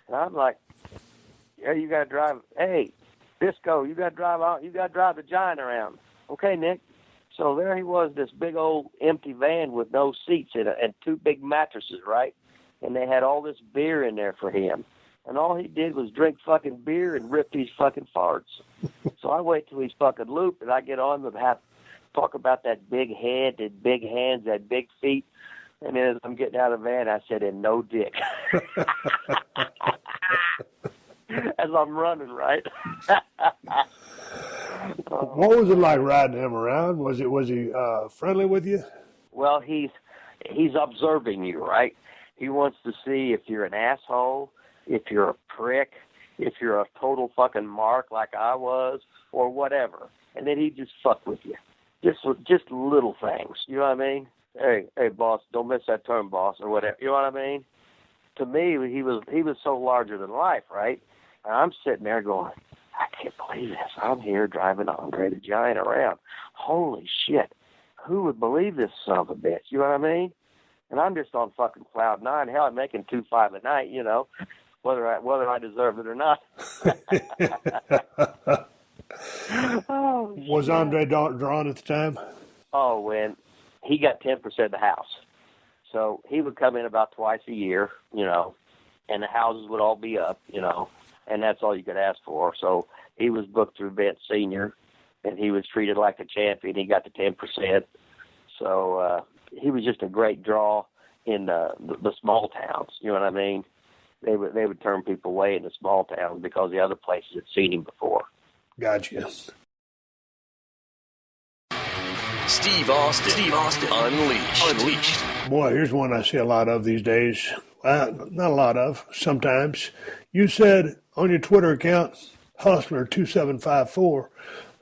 And I'm like, yeah, you got to drive. Hey, Disco, you got to drive the Giant around. Okay, Nick. So there he was, this big old empty van with no seats in it and 2 big mattresses, right? And they had all this beer in there for him. And all he did was drink fucking beer and rip these fucking farts. So I wait till he's fucking looped, and I get on with talk about that big head, that big hands, that big feet. And then as I'm getting out of the van, I said, and no dick. As I'm running, right? What was it like riding him around? Was he friendly with you? Well, he's observing you, right? He wants to see if you're an asshole, if you're a prick, if you're a total fucking mark like I was, or whatever. And then he just fuck with you. Just little things. You know what I mean? Hey, boss, don't miss that turn, boss, or whatever. You know what I mean? To me, he was so larger than life, right? And I'm sitting there going, I can't believe this. I'm here driving Andre the Giant around. Holy shit. Who would believe this son of a bitch? You know what I mean? And I'm just on fucking cloud 9. Hell, I'm making 2.5 a night, whether I deserve it or not. Was Andre drawn at the time? Oh, when he got 10% of the house. So he would come in about twice a year, and the houses would all be up, and that's all you could ask for. So he was booked through Vince Sr., and he was treated like a champion. He got the 10%. So he was just a great draw in the small towns. You know what I mean? They would turn people away in the small towns because the other places had seen him before. Gotcha. Steve Austin, Unleashed. Boy, here's one I see a lot of these days. Not a lot of, sometimes. You said on your Twitter account, Hustler2754,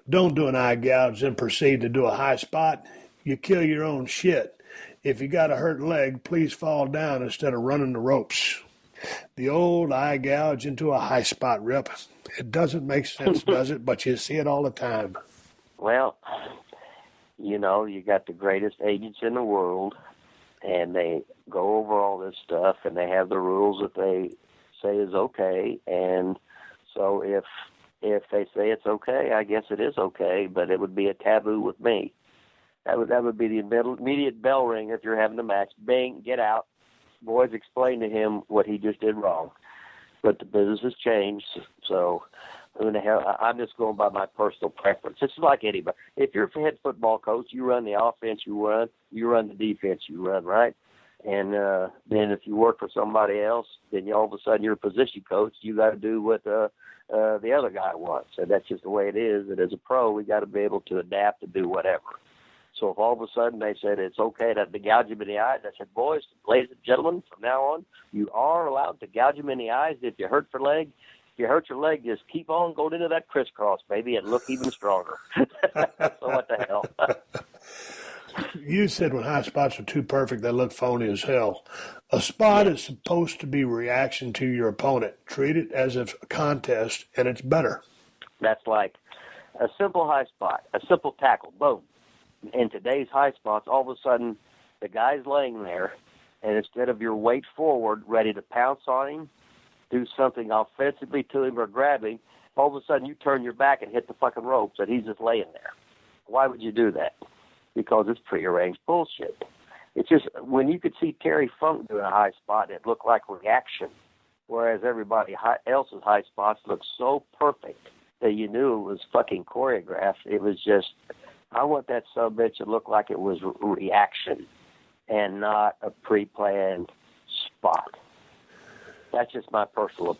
don't do an eye gouge and proceed to do a high spot. You kill your own shit. If you got a hurt leg, please fall down instead of running the ropes. The old eye gouge into a high spot rip. It doesn't make sense, does it? But you see it all the time. Well, you know, you got the greatest agents in the world, and they go over all this stuff, and they have the rules that they say is okay. And so if they say it's okay, I guess it is okay, but it would be a taboo with me. That would be the immediate bell ring if you're having a match. Bang, get out. Boys, explain to him what he just did wrong. But the business has changed, so who the hell? I'm just going by my personal preference. It's like anybody. If you're a head football coach, you run the offense, you run the defense, you run, right? And then if you work for somebody else, then all of a sudden you're a position coach. You got to do what the other guy wants. And that's just the way it is. And as a pro, we got to be able to adapt and do whatever. So if all of a sudden they said it's okay to gouge him in the eyes, I said, boys, ladies and gentlemen, from now on, you are allowed to gouge him in the eyes if you hurt your leg. If you hurt your leg, just keep on going into that crisscross, baby, and look even stronger. So what the hell? You said when high spots are too perfect, they look phony as hell. A spot is supposed to be reaction to your opponent. Treat it as a contest, and it's better. That's like a simple high spot, a simple tackle, boom. In today's high spots, all of a sudden, the guy's laying there, and instead of your weight forward, ready to pounce on him, do something offensively to him or grab him, all of a sudden you turn your back and hit the fucking ropes, and he's just laying there. Why would you do that? Because it's prearranged bullshit. It's just, when you could see Terry Funk doing a high spot, it looked like reaction, whereas everybody else's high spots looked so perfect that you knew it was fucking choreographed. It was just, I want that sub-bitch to look like it was reaction and not a pre-planned spot. That's just my personal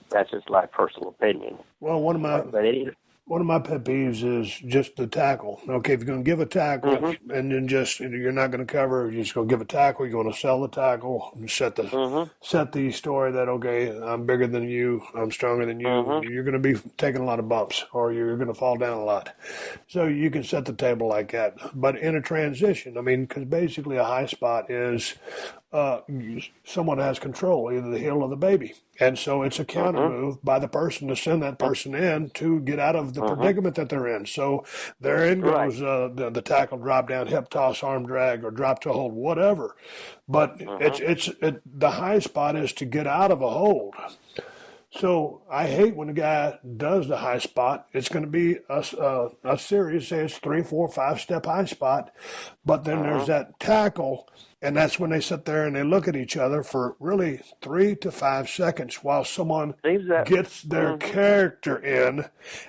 opinion. Well, one of my pet peeves is just the tackle. Okay, if you're going to give a tackle and then just you're not going to cover, you're just going to give a tackle. You're going to sell the tackle and set the story that, okay, I'm bigger than you, I'm stronger than you. You're going to be taking a lot of bumps, or you're going to fall down a lot. So you can set the table like that. But in a transition, I mean, because basically a high spot is someone has control, either the heel or the baby. And so it's a counter move by the person to send that person in to get out of the predicament that they're in. So therein goes the tackle, drop down, hip toss, arm drag, or drop to hold, whatever. But the high spot is to get out of a hold. So I hate when a guy does the high spot. It's going to be a series, say it's 3, 4, 5 step high spot, but then there's that tackle, and that's when they sit there and they look at each other for really 3 to 5 seconds while someone gets their character in,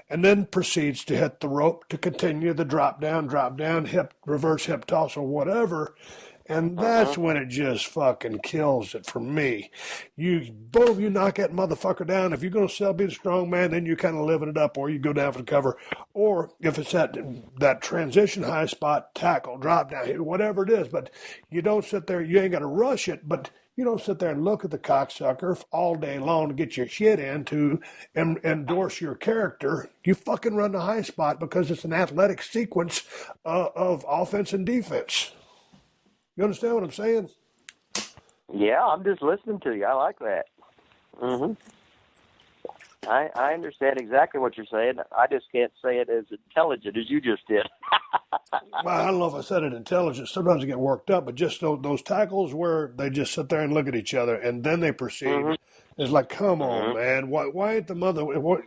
and then proceeds to hit the rope to continue the drop down, hip reverse hip toss or whatever. And that's when it just fucking kills it for me. Both of you knock that motherfucker down. If you're going to be the strong man, then you're kind of living it up, or you go down for the cover. Or if it's that transition high spot, tackle, drop down, whatever it is. But you don't sit there, you ain't got to rush it, but you don't sit there and look at the cocksucker all day long to get your shit in to endorse your character. You fucking run the high spot because it's an athletic sequence of offense and defense. You understand what I'm saying? Yeah, I'm just listening to you. I like that. I understand exactly what you're saying. I just can't say it as intelligent as you just did. Well, I don't know if I said it intelligent. Sometimes I get worked up, but just those tackles where they just sit there and look at each other and then they proceed. It's like, come on, man. Why ain't the mother?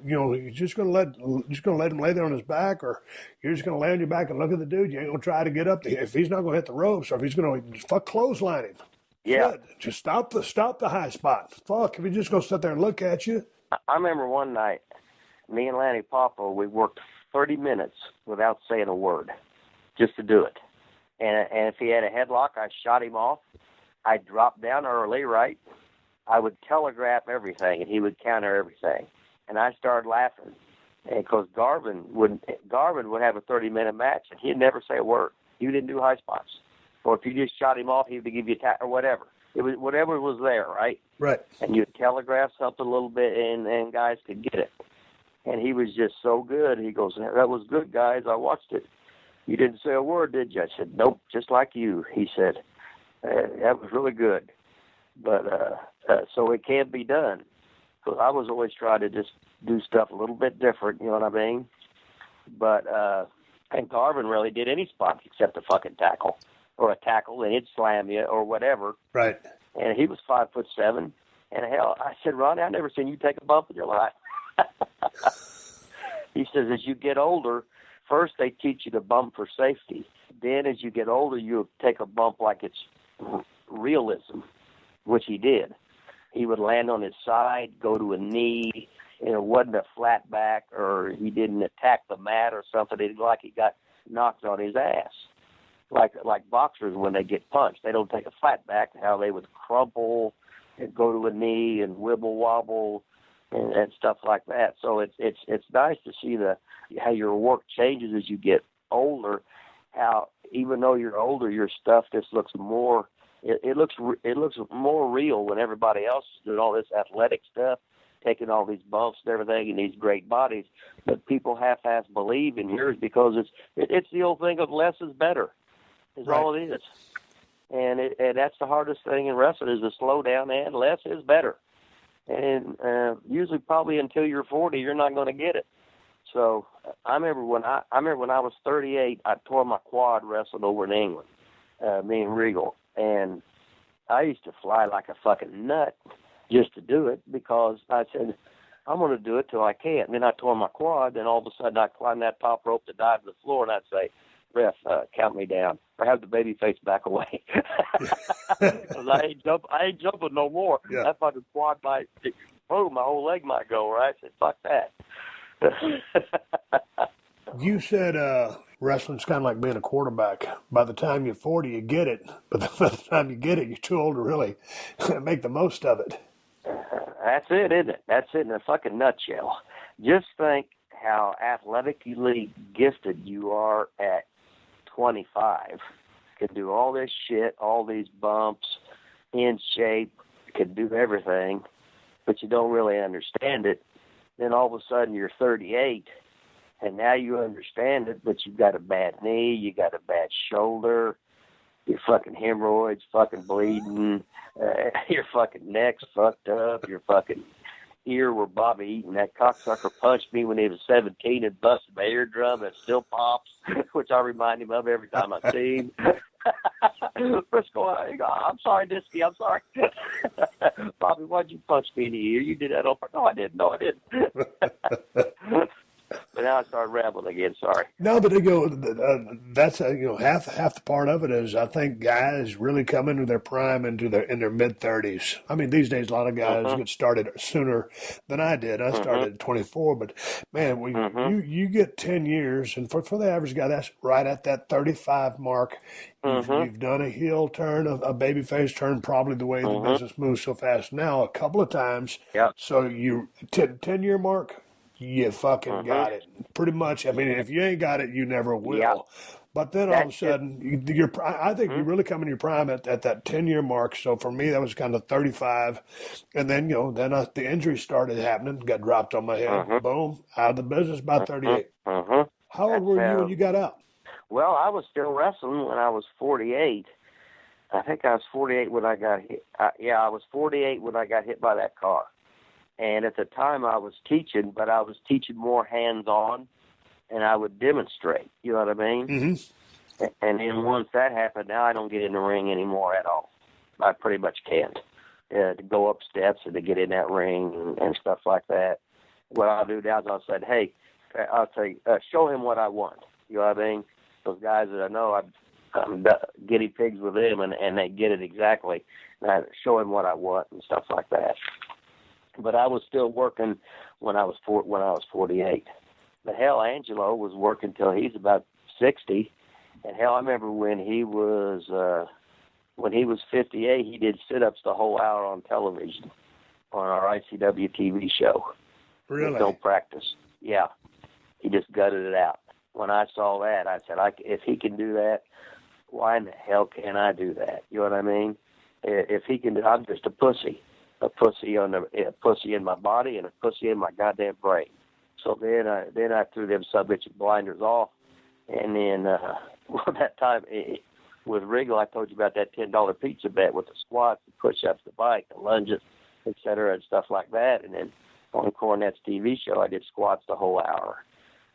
You're just gonna let him lay there on his back, or you're just gonna lay on your back and look at the dude. You ain't gonna try to get up there if he's not gonna hit the ropes, or if he's gonna clothesline him. Yeah, shit, just stop the high spot. Fuck, if he's just gonna sit there and look at you. I remember one night, me and Lanny Popo, we worked 30 minutes without saying a word, just to do it. And if he had a headlock, I shot him off. I dropped down early, right? I would telegraph everything, and he would counter everything. And I started laughing, and because Garvin would have a 30-minute match, and he'd never say a word. He didn't do high spots. Or if you just shot him off, he would give you a tap or whatever. It was whatever was there, right? Right. And you'd telegraph something a little bit, and guys could get it. And he was just so good. He goes, "That was good, guys. I watched it. You didn't say a word, did you?" I said, "Nope, just like you." He said, "That was really good." But so it can be done. Because I was always trying to just do stuff a little bit different, you know what I mean? But and Garvin really did any spots except a fucking tackle or a tackle, and he'd slam you or whatever. Right. And he was 5'7", and hell, I said, Ronnie, I've never seen you take a bump in your life. He says, as you get older, first they teach you to bump for safety. Then as you get older, you take a bump like it's realism, which he did. He would land on his side, go to a knee, and it wasn't a flat back, or he didn't attack the mat or something. It like he got knocked on his ass. Like boxers, when they get punched, they don't take a flat back, how they would crumple and go to a knee and wibble wobble and stuff like that. So it's nice to see how your work changes as you get older. How even though you're older, your stuff just looks more. It looks more real when everybody else is doing all this athletic stuff, taking all these bumps and everything and these great bodies. But people half-ass believe in yours because it's the old thing of less is better. Is Right. all it is. And that's the hardest thing in wrestling is to slow down, and less is better. And usually probably until you're 40, you're not going to get it. So I remember when I was 38, I tore my quad wrestling over in England, me and Regal. And I used to fly like a fucking nut just to do it because I said, I'm going to do it till I can't. And then I tore my quad, and all of a sudden I'd climb that top rope to dive to the floor, and I'd say, ref, count me down, or have the baby face back away. Because I ain't jumping no more. Yeah. That fucking quad might, boom, my whole leg might go, right? I said, fuck that. You said wrestling's kind of like being a quarterback. By the time you're 40, you get it. But by the time you get it, you're too old to really make the most of it. That's it, isn't it? That's it in a fucking nutshell. Just think how athletically gifted you are at 25. Can do all this shit, all these bumps, in shape, can do everything, but you don't really understand it. Then all of a sudden you're 38, and now you understand it, but you've got a bad knee, you got a bad shoulder, your fucking hemorrhoids fucking bleeding, your fucking neck's fucked up, your fucking ear where Bobby Eaton, that cocksucker, punched me when he was 17 and busted my eardrum, and it still pops, which I remind him of every time I see him. Frisco, I'm sorry, Disky, I'm sorry. Bobby, why'd you punch me in the ear? You did that on purpose. No, I didn't. But now I started rambling again. Sorry. No, but they go. That's half the part of it is I think guys really come into their prime in their mid-30s. I mean, these days a lot of guys get started sooner than I did. I started at 24, but man, when you get 10 years, and for the average guy, that's right at that 35 mark. You've done a heel turn, a babyface turn, probably the way the business moves so fast now. A couple of times. Yeah. So you 10-year mark. You fucking got it. Pretty much. I mean, if you ain't got it, you never will. Yeah. But then all of a sudden, I think you really come in your prime at that 10-year mark. So for me, that was kind of 35. And then, the injuries started happening, got dropped on my head. Boom, out of the business by 38. How old were you when you got out? Well, I was still wrestling when I was 48. I think I was 48 when I got hit. I was 48 when I got hit by that car. And at the time I was teaching, but I was teaching more hands-on, and I would demonstrate, you know what I mean? Mm-hmm. And then once that happened, now I don't get in the ring anymore at all. I pretty much can't. To go up steps and to get in that ring and stuff like that. What I'll do now is I'll say, hey, I'll say, show him what I want. You know what I mean? Those guys that I know, I'm guinea pigs with them, and they get it exactly. And I show him what I want and stuff like that. But I was still working when I was 48. But hell, Angelo was working till he's about 60. And hell, I remember when he was 58, he did sit-ups the whole hour on television on our ICW TV show. Really? With no practice. Yeah. He just gutted it out. When I saw that, I said, if he can do that, why in the hell can't I do that? You know what I mean? If he can, I'm just a pussy. A pussy in my body and a pussy in my goddamn brain. So then I threw them sub-bitch blinders off, and then that time with Regal, I told you about that $10 pizza bet with the squats, the push-ups, the bike, the lunges, et cetera, and stuff like that. And then on Cornette's TV show, I did squats the whole hour.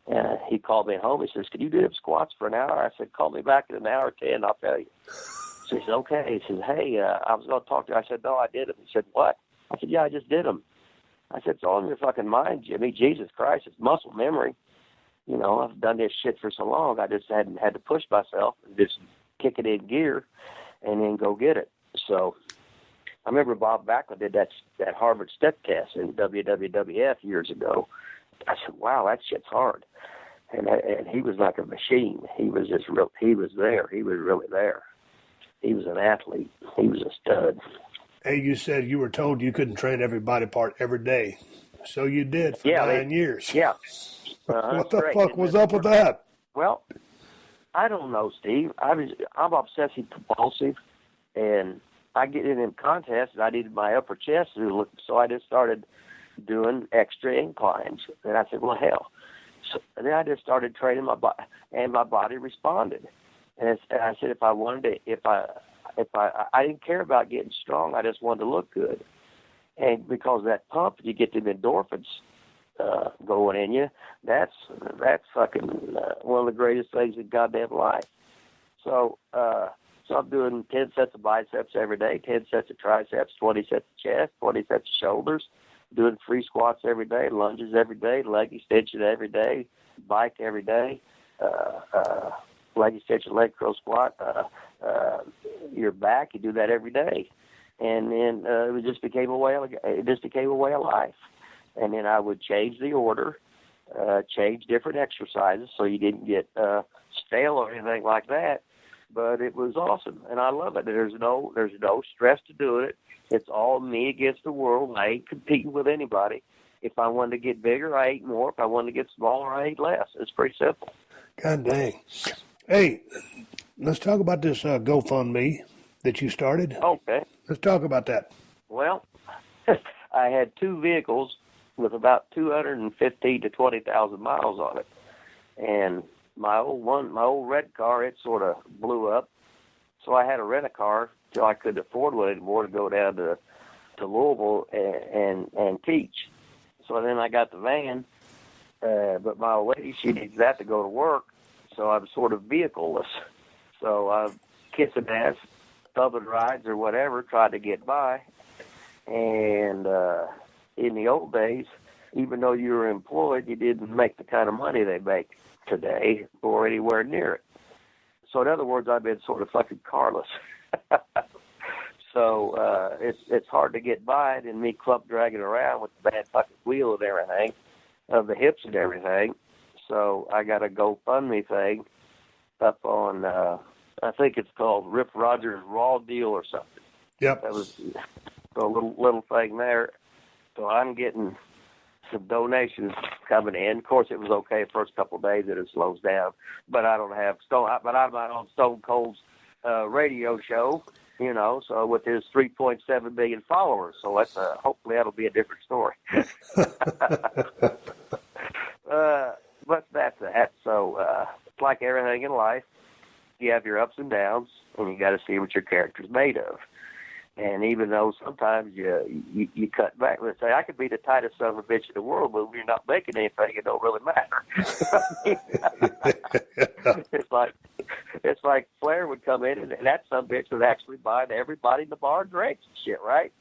And he called me home. He says, "Can you do them squats for an hour?" I said, "Call me back in an hour or 10, I'll tell you." So he said, "Okay." He says, "Hey, I was going to talk to you." I said, "No, I did them." He said, "What?" I said, "Yeah, I just did them." I said, "It's all in your fucking mind, Jimmy. Jesus Christ, it's muscle memory. You know, I've done this shit for so long. I just hadn't had to push myself and just kick it in gear and then go get it." So I remember Bob Backlund did that Harvard step test in WWF years ago. I said, "Wow, that shit's hard." And he was like a machine. He was just real. He was there. He was really there. He was an athlete. He was a stud. Hey, you said you were told you couldn't train every body part every day. So you did for 9 years. Yeah. What the fuck was up with that? Well, I don't know, Steve. I'm obsessive compulsive, and I get in contests, and I needed my upper chest to look, so I just started doing extra inclines. And I said, well, hell. So, and then I just started training my body, and my body responded. And I said, if I wanted to, I didn't care about getting strong. I just wanted to look good. And because that pump, you get them endorphins going in you. That's fucking one of the greatest things in goddamn life. So I'm doing 10 sets of biceps every day, 10 sets of triceps, 20 sets of chest, 20 sets of shoulders. Doing free squats every day, lunges every day, leg extension every day, bike every day, leg extension, leg curl squat. Your back, you do that every day, and then it just became a way of life. And then I would change the order, change different exercises, so you didn't get stale or anything like that. But it was awesome, and I love it. There's no stress to do it. It's all me against the world. I ain't competing with anybody. If I wanted to get bigger, I ate more. If I wanted to get smaller, I ate less. It's pretty simple. God dang. Hey, let's talk about this GoFundMe that you started. Okay. Let's talk about that. Well, I had 2 vehicles with about 215 to 20,000 miles on it. And my old red car, it sort of blew up. So I had to rent a car till I couldn't afford one anymore to go down to Louisville and teach. So then I got the van, but my old lady, she needs that to go to work, so I'm sort of vehicleless. So I'm kissing ass, thumping rides or whatever, trying to get by. And in the old days, even though you were employed, you didn't make the kind of money they make today or anywhere near it. So in other words, I've been sort of fucking carless. So it's hard to get by, and me clump dragging around with the bad fucking wheel and everything, of the hips and everything. So I got a GoFundMe thing up on, I think it's called Rip Rogers Raw Deal or something. Yep. That was a little thing there. So I'm getting some donations coming in. Of course, it was okay the first couple of days, and it slows down. But I don't have but I'm not on Stone Cold's radio show, you know. So with his 3.7 million followers, so that's hopefully that'll be a different story. But that's that. So it's like everything in life. You have your ups and downs, and you got to see what your character's made of. And even though sometimes you cut back, let's say I could be the tightest son of a bitch in the world, but when you're not making anything, it don't really matter. It's like Flair would come in, and that son of a bitch would actually buy everybody in the bar drinks and shit, right?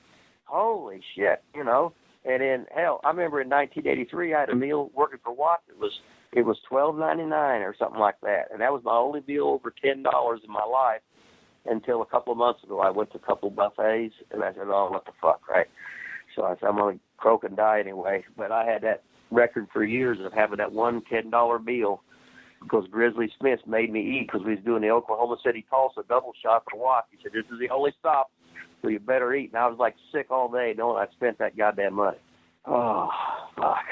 Holy shit, you know. And then hell, I remember in 1983 I had a meal working for Watts. It was $12.99 or something like that, and that was my only meal over $10 in my life. Until a couple of months ago, I went to a couple buffets, and I said, oh, what the fuck, right? So I said, I'm going to croak and die anyway. But I had that record for years of having that one $10 meal because Grizzly Smith made me eat because we was doing the Oklahoma City-Tulsa double shot for Watt. He said, this is the only stop, so you better eat. And I was like sick all day knowing I spent that goddamn money. Oh, fuck.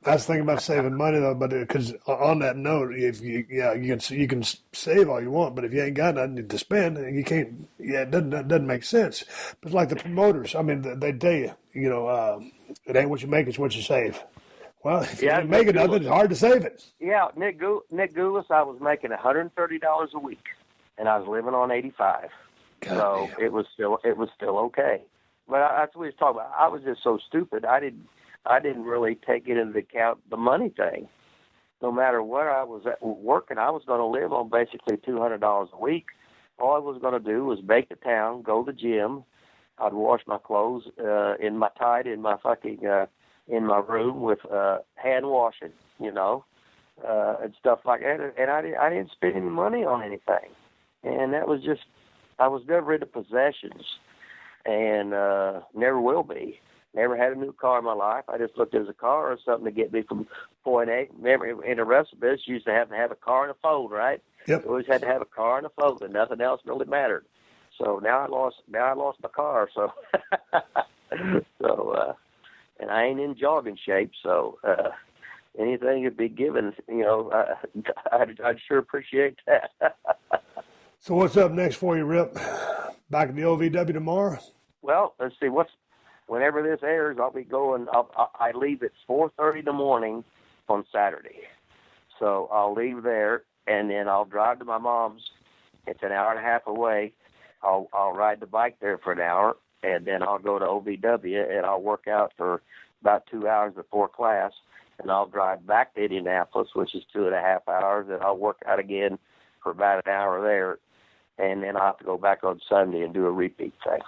I was thinking about saving money though, but because on that note, if you can save all you want, but if you ain't got nothing to spend, you can't. Yeah, it doesn't make sense. But it's like the promoters. I mean, they tell you, it ain't what you make, it's what you save. Well, if you ain't making nothing, it's hard to save it. Yeah, Nick Goulas, I was making $130 a week, and I was living on 85. So it was still okay. But that's what we was talking about. I was just so stupid. I didn't really take it into account the money thing. No matter where I was working, I was going to live on basically $200 a week. All I was going to do was make the town, go to the gym. I'd wash my clothes in my room with hand washing, and stuff like that. And I didn't spend any money on anything. And that was just, I was never into possessions, and never will be. Never had a new car in my life. I just looked at it as a car or something to get me from point A. Remember, in the wrestling business, you used to have a car and a phone, right? Yep. You always had to have a car and a phone, and nothing else really mattered. So now I lost my car. So, and I ain't in jogging shape. So anything would be given. I'd sure appreciate that. So what's up next for you, Rip? Back at the OVW tomorrow? Well, let's see. Whenever this airs, I'll be going. I leave at 4:30 in the morning on Saturday. So I'll leave there, and then I'll drive to my mom's. It's an hour and a half away. I'll ride the bike there for an hour, and then I'll go to OVW, and I'll work out for about 2 hours before class, and I'll drive back to Indianapolis, which is 2.5 hours, and I'll work out again for about an hour there, and then I'll have to go back on Sunday and do a repeat thing.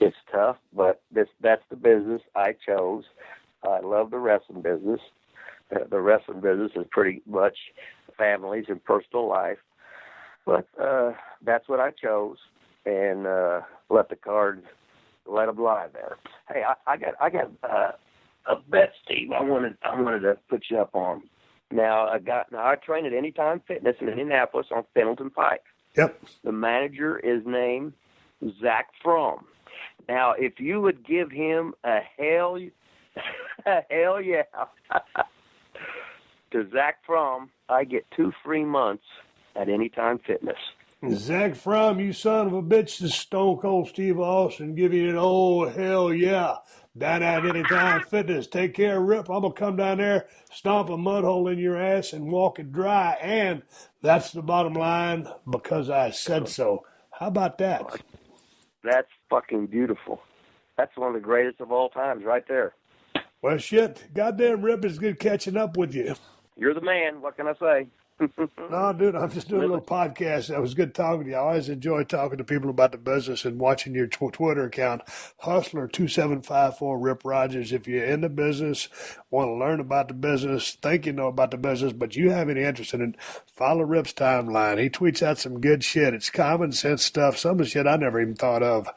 It's tough, but that's the business I chose. I love the wrestling business. The wrestling business is pretty much families and personal life. But that's what I chose, and let the cards, let them lie there. Hey, I got a bet, Steve. I wanted to put you up on. Now I train at Anytime Fitness in Indianapolis on Pendleton Pike. Yep. The manager is named Zach Fromm. Now, if you would give him a hell yeah to Zach Fromm, I get 2 free months at Anytime Fitness. Zach Fromm, you son of a bitch, to Stone Cold Steve Austin, give you an old hell yeah. Down at Anytime Fitness. Take care, Rip. I'm going to come down there, stomp a mud hole in your ass, and walk it dry. And that's the bottom line, because I said so. How about that? That's fucking beautiful. That's one of the greatest of all times right there. Well, shit. Goddamn, Rip, it's good catching up with you. You're the man. What can I say? No, dude, I'm just doing a little podcast. It was good talking to you. I always enjoy talking to people about the business and watching your Twitter account, Hustler2754 Rip Rogers. If you're in the business, want to learn about the business, think you know about the business, but you have any interest in it, follow Rip's timeline. He tweets out some good shit. It's common sense stuff, some of the shit I never even thought of.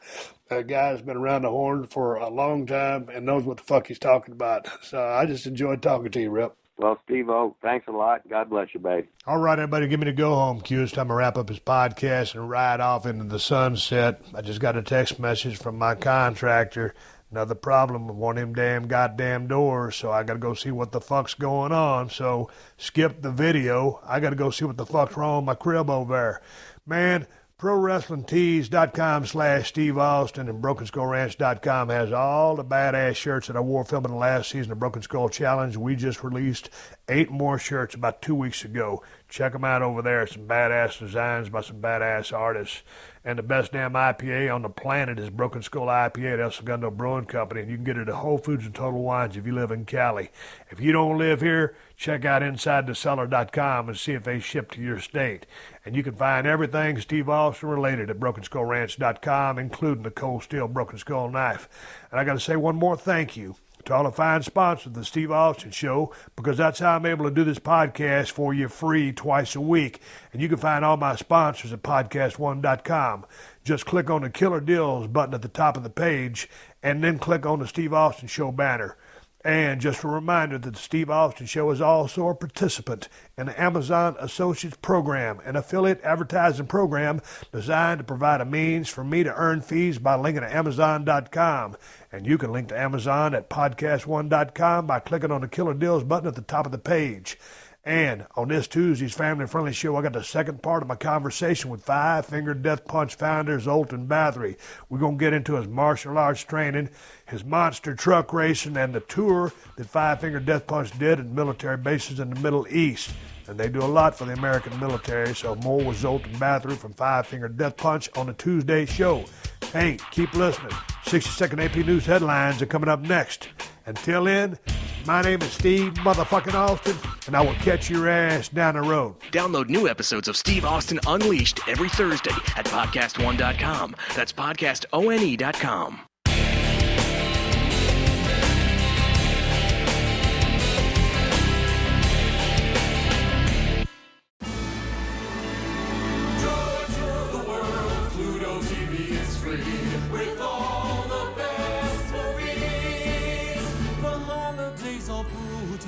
A guy's been around the horn for a long time and knows what the fuck he's talking about. So I just enjoyed talking to you, Rip. Well, Steve-O, thanks a lot. God bless you, babe. All right, everybody, give me the go-home cue. It's time to wrap up his podcast and ride off into the sunset. I just got a text message from my contractor. Another problem with one of them damn goddamn doors, so I got to go see what the fuck's going on. So skip the video. I got to go see what the fuck's wrong with my crib over there. Man, ProWrestlingTees.com/Steve Austin and BrokenSkullRanch.com has all the badass shirts that I wore filming the last season of Broken Skull Challenge. We just released 8 more shirts about 2 weeks ago. Check them out over there. Some badass designs by some badass artists. And the best damn IPA on the planet is Broken Skull IPA at El Segundo Brewing Company. And you can get it at Whole Foods and Total Wines if you live in Cali. If you don't live here, check out InsideTheCellar.com and see if they ship to your state. And you can find everything Steve Austin related at BrokenSkullRanch.com, including the Cold Steel Broken Skull knife. And I got to say one more thank you to all the fine sponsors of the Steve Austin Show, because that's how I'm able to do this podcast for you free twice a week. And you can find all my sponsors at PodcastOne.com. Just click on the Killer Deals button at the top of the page, and then click on the Steve Austin Show banner. And just a reminder that the Steve Austin Show is also a participant in the Amazon Associates Program, an affiliate advertising program designed to provide a means for me to earn fees by linking to Amazon.com. And you can link to Amazon at PodcastOne.com by clicking on the Killer Deals button at the top of the page. And on this Tuesday's Family Friendly Show, I got the second part of my conversation with Five Finger Death Punch founder Zoltan Bathory. We're going to get into his martial arts training, his monster truck racing, and the tour that Five Finger Death Punch did at military bases in the Middle East. and they do a lot for the American military, so more with Zoltan Bathory from Five Finger Death Punch on the Tuesday show. Hey, keep listening. 60-second AP News headlines are coming up next. Until then, my name is Steve motherfucking Austin, and I will catch your ass down the road. Download new episodes of Steve Austin Unleashed every Thursday at PodcastOne.com. That's PodcastOne.com.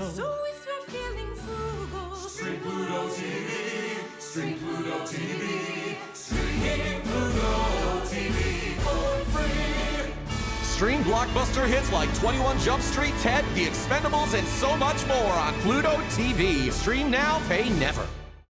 So if you're feeling frugal, stream Pluto TV, stream Pluto TV, stream Pluto TV for free. Stream blockbuster hits like 21 Jump Street, Ted, The Expendables, and so much more on Pluto TV. Stream now, pay never.